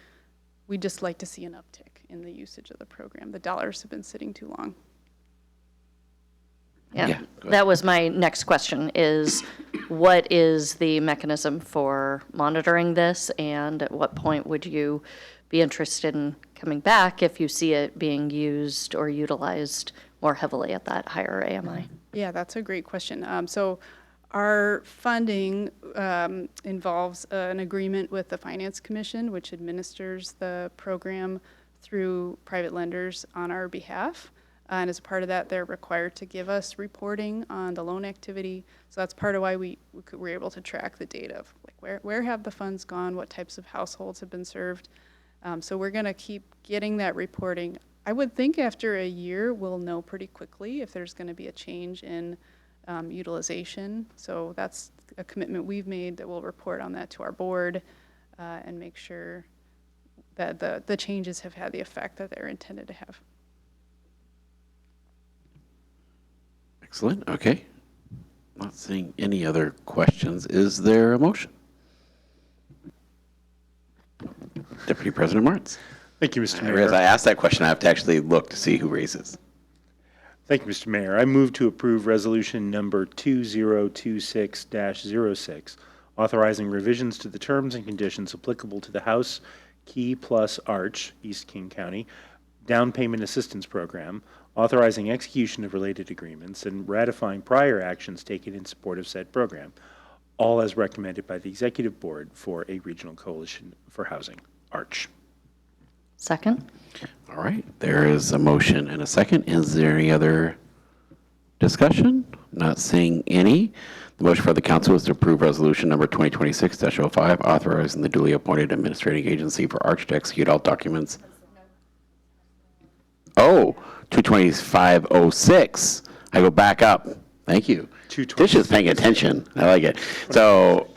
S11: we'd just like to see an uptick in the usage of the program. The dollars have been sitting too long.
S13: Yeah, that was my next question, is what is the mechanism for monitoring this, and at what point would you be interested in coming back if you see it being used or utilized more heavily at that higher AMI?
S11: Yeah, that's a great question. So our funding involves an agreement with the Finance Commission, which administers the program through private lenders on our behalf. And as a part of that, they're required to give us reporting on the loan activity. So that's part of why we were able to track the data of like where have the funds gone, what types of households have been served. So we're going to keep getting that reporting. I would think after a year, we'll know pretty quickly if there's going to be a change in utilization. So that's a commitment we've made that we'll report on that to our board and make sure that the changes have had the effect that they're intended to have.
S1: Excellent. Okay. Not seeing any other questions. Is there a motion? Deputy President Martz.
S10: Thank you, Mr. Mayor.
S1: As I asked that question, I have to actually look to see who raises.
S10: Thank you, Mr. Mayor. I move to approve resolution number 2026-06, authorizing revisions to the terms and conditions applicable to the House Key Plus Arch, East King County, Down Payment Assistance Program, authorizing execution of related agreements, and ratifying prior actions taken in support of said program, all as recommended by the Executive Board for a Regional Coalition for Housing, ARCH.
S13: Second?
S1: All right, there is a motion and a second. Is there any other discussion? Not seeing any. The motion for the council is to approve resolution number 2026-05, authorizing the duly appointed administrating agency for Arch to execute all documents. Oh, 22506. I go back up. Thank you. Tish is paying attention. I like it. So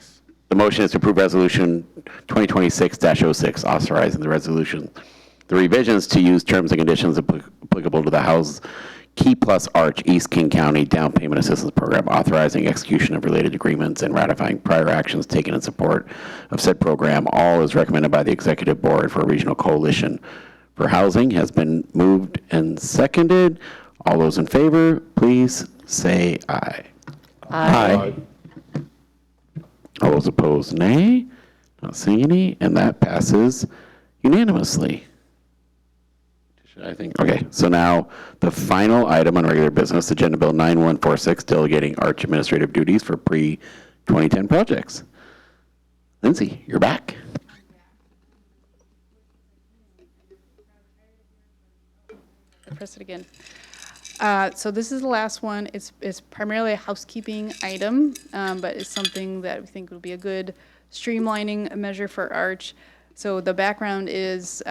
S1: the motion is to approve resolution 2026-06, authorizing the revisions to use terms and conditions applicable to the House Key Plus Arch East King County Down Payment Assistance Program, authorizing execution of related agreements and ratifying prior actions taken in support of said program. All is recommended by the Executive Board for Regional Coalition for Housing. Has been moved and seconded. All those in favor, please say aye. Aye. All those opposed, nay. Not seeing any, and that passes unanimously. I think, okay, so now the final item on regular business, Agenda Bill 9146, delegating Arch administrative duties for pre-2010 projects. Lindsay, you're back.
S11: Press it again. So this is the last one. It's primarily a housekeeping item, but it's something that we think will be a good streamlining measure for Arch. So the background is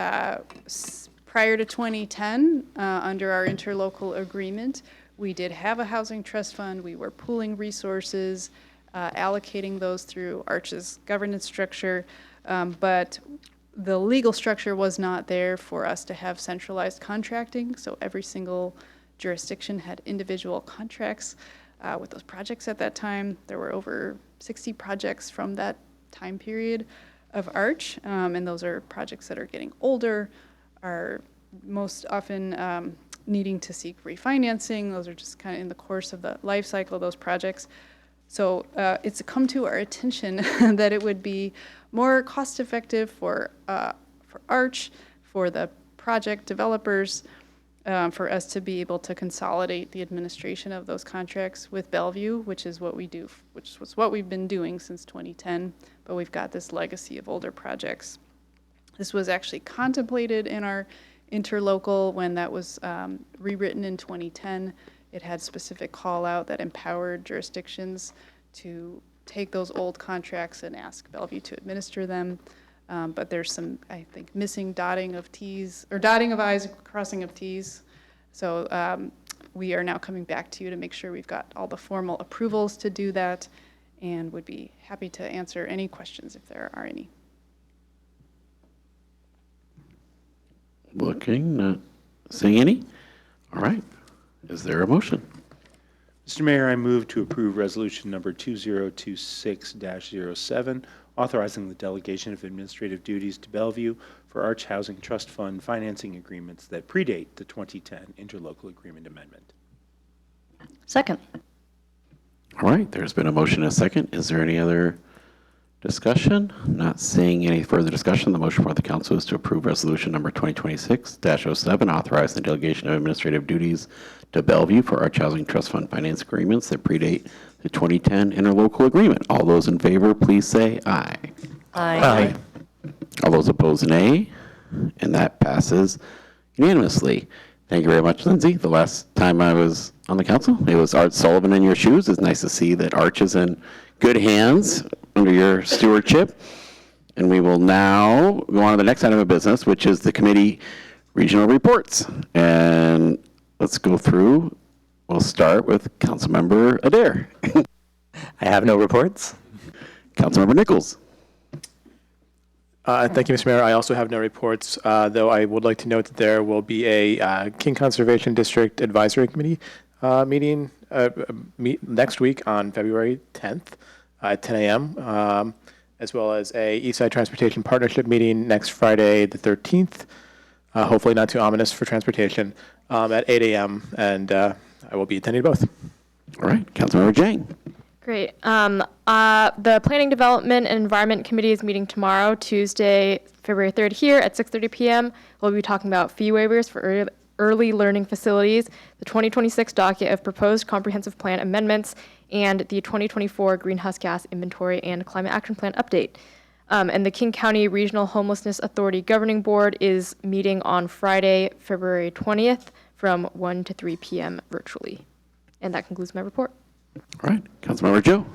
S11: prior to 2010, under our interlocal agreement, we did have a housing trust fund. We were pooling resources, allocating those through Arch's governance structure, but the legal structure was not there for us to have centralized contracting, so every single jurisdiction had individual contracts with those projects at that time. There were over 60 projects from that time period of Arch, and those are projects that are getting older, are most often needing to seek refinancing. Those are just kind of in the course of the life cycle of those projects. So it's come to our attention that it would be more cost effective for Arch, for the project developers, for us to be able to consolidate the administration of those contracts with Bellevue, which is what we do, which was what we've been doing since 2010, but we've got this legacy of older projects. This was actually contemplated in our interlocal when that was rewritten in 2010. It had specific call out that empowered jurisdictions to take those old contracts and ask Bellevue to administer them. But there's some, I think, missing dotting of T's, or dotting of I's, crossing of T's. So we are now coming back to you to make sure we've got all the formal approvals to do that, and would be happy to answer any questions if there are any.
S1: Looking, not seeing any. All right. Is there a motion?
S10: Mr. Mayor, I move to approve resolution number 2026-07, authorizing the delegation of administrative duties to Bellevue for Arch Housing Trust Fund financing agreements that predate the 2010 interlocal agreement amendment.
S13: Second.
S1: All right, there's been a motion and a second. Is there any other discussion? Not seeing any further discussion. The motion for the council is to approve resolution number 2026-07, authorizing the delegation of administrative duties to Bellevue for Arch Housing Trust Fund finance agreements that predate the 2010 interlocal agreement. All those in favor, please say aye.
S13: Aye.
S1: All those opposed, nay. And that passes unanimously. Thank you very much, Lindsay. The last time I was on the council, it was Art Sullivan in your shoes. It's nice to see that Arch is in good hands under your stewardship. And we will now go on to the next item of business, which is the committee regional reports. And let's go through. We'll start with Councilmember Adair.
S14: I have no reports.
S1: Councilmember Nichols.
S12: Thank you, Mr. Mayor. I also have no reports, though I would like to note that there will be a King Conservation District Advisory Committee meeting next week on February 10th at 10 a.m., as well as a Eastside Transportation Partnership meeting next Friday, the 13th, hopefully not too ominous for transportation, at 8 a.m., and I will be attending both.
S1: All right, Councilmember Jang.
S15: Great. The Planning, Development, and Environment Committee is meeting tomorrow, Tuesday, February 3rd, here at 6:30 p.m. We'll be talking about fee waivers for early learning facilities, the 2026 docket of proposed comprehensive plan amendments, and the 2024 greenhouse gas inventory and climate action plan update. And the King County Regional Homelessness Authority Governing Board is meeting on Friday, February 20th from 1 to 3 p.m. virtually. And that concludes my report.
S1: All right, Councilmember Joe.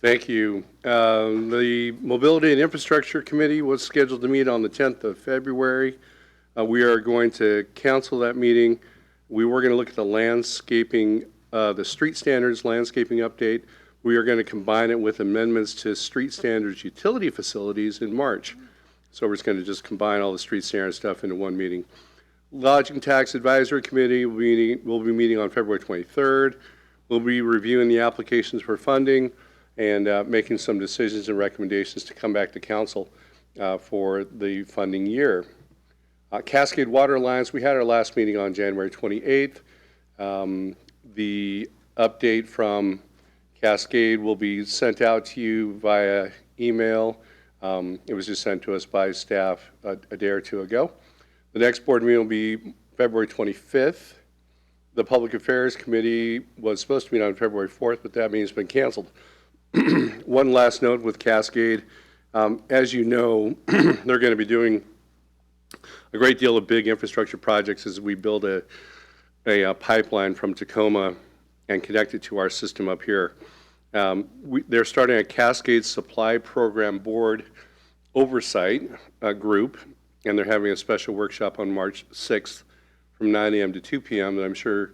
S16: Thank you. The Mobility and Infrastructure Committee was scheduled to meet on the 10th of February. We are going to cancel that meeting. We were going to look at the landscaping, the street standards landscaping update. We are going to combine it with amendments to street standards utility facilities in March. So we're just going to just combine all the street standard stuff into one meeting. Lodging Tax Advisory Committee will be meeting on February 23rd. We'll be reviewing the applications for funding and making some decisions and recommendations to come back to council for the funding year. Cascade Water Alliance, we had our last meeting on January 28th. The update from Cascade will be sent out to you via email. It was just sent to us by staff a day or two ago. The next board meeting will be February 25th. The Public Affairs Committee was supposed to meet on February 4th, but that meeting's been canceled. One last note with Cascade. As you know, they're going to be doing a great deal of big infrastructure projects as we build a pipeline from Tacoma and connect it to our system up here. They're starting a Cascade Supply Program Board oversight group, and they're having a special workshop on March 6th from 9 a.m. to 2 p.m. that I'm sure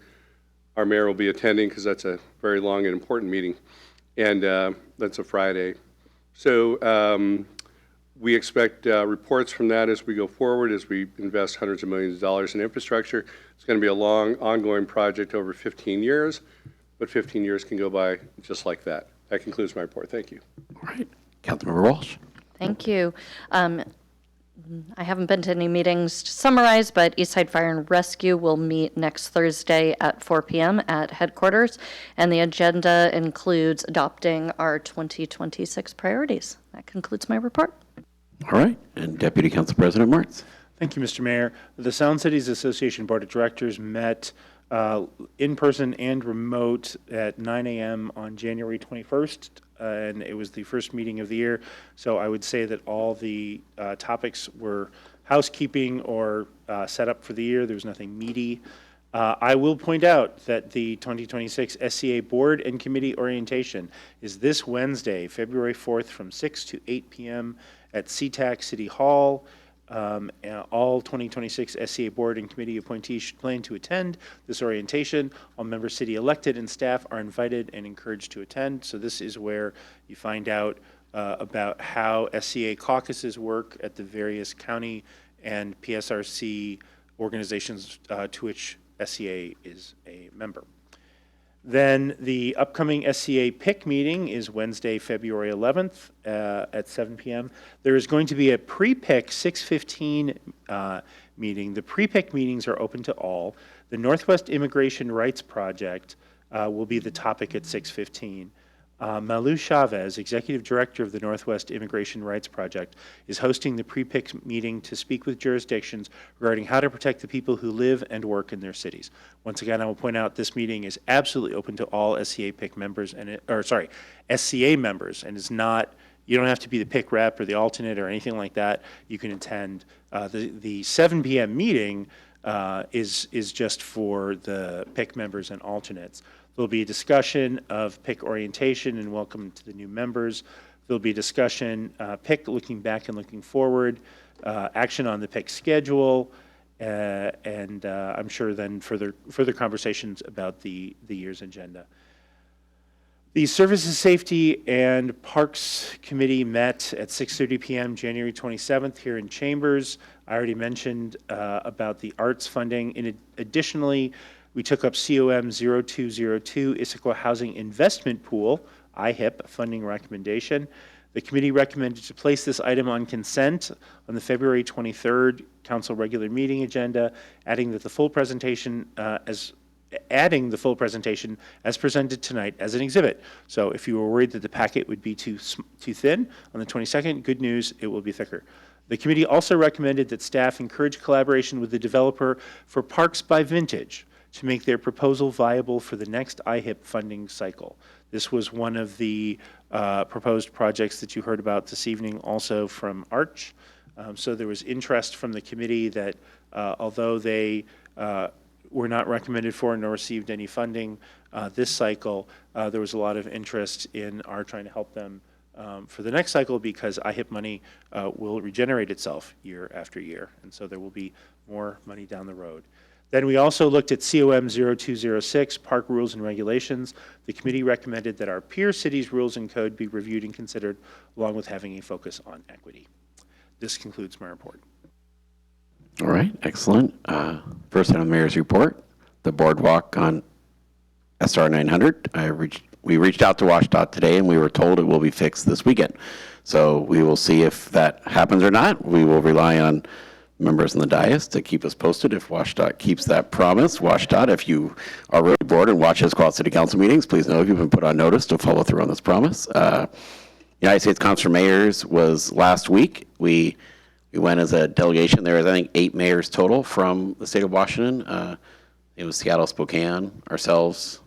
S16: our mayor will be attending because that's a very long and important meeting, and that's a Friday. So we expect reports from that as we go forward, as we invest hundreds of millions of dollars in infrastructure. It's going to be a long, ongoing project over 15 years, but 15 years can go by just like that. That concludes my report. Thank you.
S1: All right, Councilmember Walsh.
S13: Thank you. I haven't been to any meetings to summarize, but Eastside Fire and Rescue will meet next Thursday at 4 p.m. at headquarters, and the agenda includes adopting our 2026 priorities. That concludes my report.
S1: All right, and Deputy Council President Martz.
S10: Thank you, Mr. Mayor. The Sound Cities Association Board of Directors met in person and remote at 9 a.m. on January 21st, and it was the first meeting of the year. So I would say that all the topics were housekeeping or set up for the year. There was nothing meaty. I will point out that the 2026 SCA Board and Committee Orientation is this Wednesday, February 4th from 6 to 8 p.m. at SeaTac City Hall. All 2026 SCA Board and Committee appointees should plan to attend this orientation. All members, city elected, and staff are invited and encouraged to attend. So this is where you find out about how SCA caucuses work at the various county and PSRC organizations to which SCA is a member. Then the upcoming SCA PIC meeting is Wednesday, February 11th at 7 p.m. There is going to be a pre-PIC 6:15 meeting. The pre-PIC meetings are open to all. The Northwest Immigration Rights Project will be the topic at 6:15. Malu Chavez, Executive Director of the Northwest Immigration Rights Project, is hosting the pre-PIC meeting to speak with jurisdictions regarding how to protect the people who live and work in their cities. Once again, I will point out this meeting is absolutely open to all SCA PIC members, SCA members, and is not, you don't have to be the PIC rep or the alternate or anything like that. You can attend. The 7 p.m. meeting is just for the PIC members and alternates. There'll be a discussion of PIC orientation and welcome to the new members. There'll be discussion, PIC looking back and looking forward, action on the PIC schedule, and I'm sure then further conversations about the year's agenda. The Services, Safety, and Parks Committee met at 6:30 p.m. January 27th here in Chambers. I already mentioned about the arts funding. Additionally, we took up COM 0202 Issaquah Housing Investment Pool, IHIP, funding recommendation. The committee recommended to place this item on consent on the February 23rd council regular meeting agenda, adding the full presentation as presented tonight as an exhibit. So if you were worried that the packet would be too thin on the 22nd, good news, it will be thicker. The committee also recommended that staff encourage collaboration with the developer for Parks by Vintage to make their proposal viable for the next IHIP funding cycle. This was one of the proposed projects that you heard about this evening, also from Arch. So there was interest from the committee that although they were not recommended for nor received any funding this cycle, there was a lot of interest in our trying to help them for the next cycle, because IHIP money will regenerate itself year after year, and so there will be more money down the road. Then we also looked at COM 0206, Park Rules and Regulations. The committee recommended that our peer cities' rules and code be reviewed and considered, along with having a focus on equity. This concludes my report.
S1: All right, excellent. First item on the mayor's report, the boardwalk on SR 900. We reached out to WashDOT today, and we were told it will be fixed this weekend. So we will see if that happens or not. We will rely on members in the dais to keep us posted if WashDOT keeps that promise. WashDOT, if you are really bored and watch Issaquah City Council meetings, please know you've been put on notice to follow through on this promise. United States Conference of Mayors was last week. We went as a delegation. There was, I think, 8 mayors total from the state of Washington. It was Seattle, Spokane, ourselves,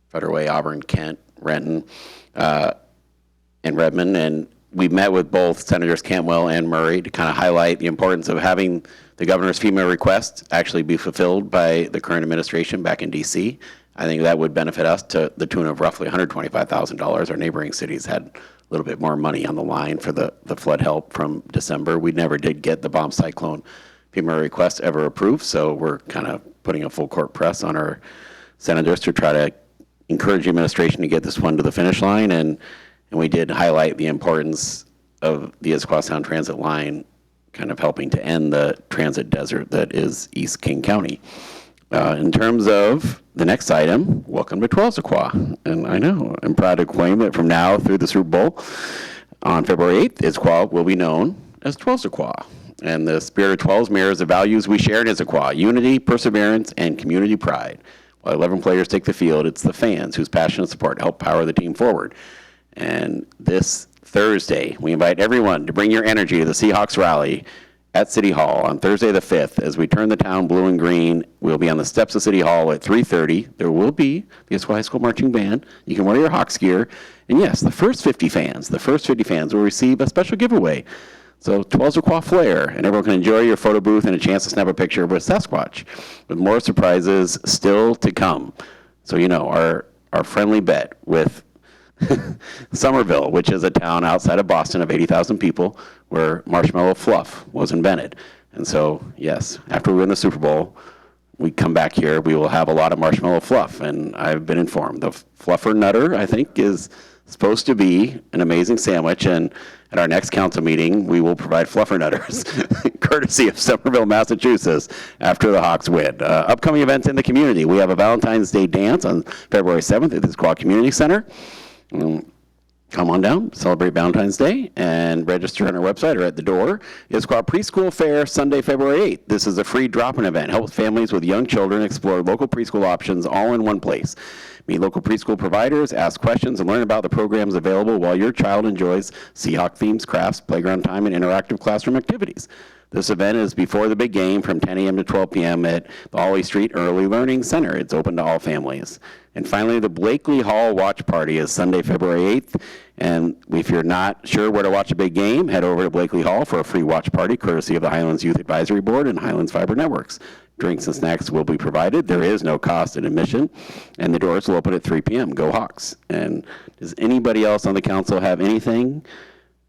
S1: Federal Way, Auburn, Kent, Renton, and Redmond. And we met with both Senators Cantwell and Murray to kind of highlight the importance of having the governor's FEMA request actually be fulfilled by the current administration back in D.C. I think that would benefit us to the tune of roughly $125,000. Our neighboring cities had a little bit more money on the line for the flood help from December. We never did get the bomb cyclone FEMA request ever approved, so we're kind of putting a full court press on our senators to try to encourage the administration to get this one to the finish line. And we did highlight the importance of the Issaquah Sound Transit line kind of helping to end the transit desert that is East King County. In terms of the next item, welcome to 12 Issaquah. And I know, I'm proud to claim that from now through the Super Bowl on February 8th, Issaquah will be known as 12 Issaquah. And the spirit of 12 mirrors the values we share in Issaquah: unity, perseverance, and community pride. While 11 players take the field, it's the fans whose passion and support help power the team forward. And this Thursday, we invite everyone to bring your energy to the Seahawks rally at City Hall on Thursday the 5th. As we turn the town blue and green, we'll be on the steps of City Hall at 3:30. There will be the Issaquah High School Marching Band. You can wear your Hawks gear. And yes, the first 50 fans will receive a special giveaway. So 12 Issaquah flair, and everyone can enjoy your photo booth and a chance to snap a picture with Sasquatch, with more surprises still to come. So, you know, our friendly bet with Somerville, which is a town outside of Boston of 80,000 people, where marshmallow fluff was invented. And so, yes, after we win the Super Bowl, we come back here, we will have a lot of marshmallow fluff. And I've been informed the Fluffer Nutter, I think, is supposed to be an amazing sandwich. And at our next council meeting, we will provide Fluffer Nutters, courtesy of Somerville, Massachusetts, after the Hawks win. Upcoming events in the community. We have a Valentine's Day dance on February 7th at the Issaquah Community Center. Come on down, celebrate Valentine's Day, and register on our website or at the door. Issaquah Preschool Fair, Sunday, February 8th. This is a free drop-in event. Help families with young children explore local preschool options all in one place. Meet local preschool providers, ask questions, and learn about the programs available while your child enjoys Seahawk themes, crafts, playground time, and interactive classroom activities. This event is before the big game from 10 a.m. to 12 p.m. at the Hawley Street Early Learning Center. It's open to all families. And finally, the Blakely Hall Watch Party is Sunday, February 8th. And if you're not sure where to watch a big game, head over to Blakely Hall for a free watch party, courtesy of the Highlands Youth Advisory Board and Highlands Fiber Networks. Drinks and snacks will be provided. There is no cost in admission, and the doors will open at 3 p.m. Go Hawks. And does anybody else on the council have anything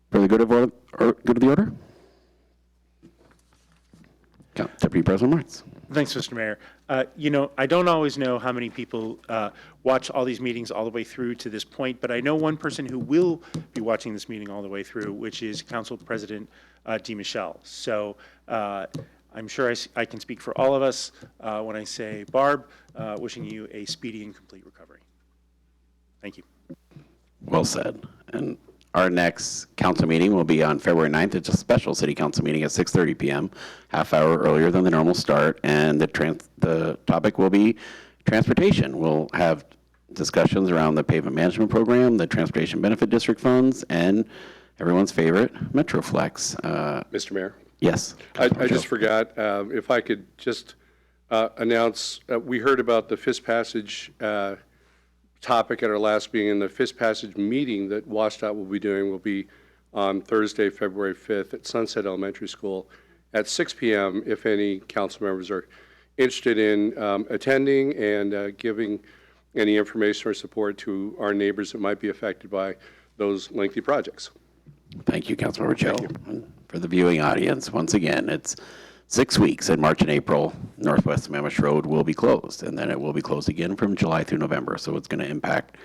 S1: for the good of the order? Deputy President Martz.
S10: Thanks, Mr. Mayor. You know, I don't always know how many people watch all these meetings all the way through to this point, but I know one person who will be watching this meeting all the way through, which is Council President DeMichelle. So I'm sure I can speak for all of us when I say, Barb, wishing you a speedy and complete recovery. Thank you.
S1: Well said. And our next council meeting will be on February 9th. It's a special city council meeting at 6:30 p.m., half hour earlier than the normal start. And the topic will be transportation. We'll have discussions around the pavement management program, the transportation benefit district funds, and everyone's favorite, Metroflex.
S16: Mr. Mayor?
S1: Yes.
S16: I just forgot, if I could just announce, we heard about the FISP passage topic at our last meeting, and the FISP passage meeting that WashDOT will be doing will be on Thursday, February 5th at Sunset Elementary School at 6 p.m. if any council members are interested in attending and giving any information or support to our neighbors that might be affected by those lengthy projects.
S1: Thank you, Councilmember Cho. And for the viewing audience, once again, it's 6 weeks in March and April. Northwest Sammamish Road will be closed, and then it will be closed again from July through November. So it's going to impact,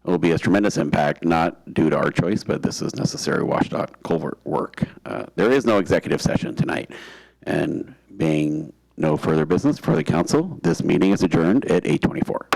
S1: it will be a tremendous impact, not due to our choice, but this is necessary WashDOT culvert work. There is no executive session tonight, and being no further business for the council, this meeting is adjourned at 8:24.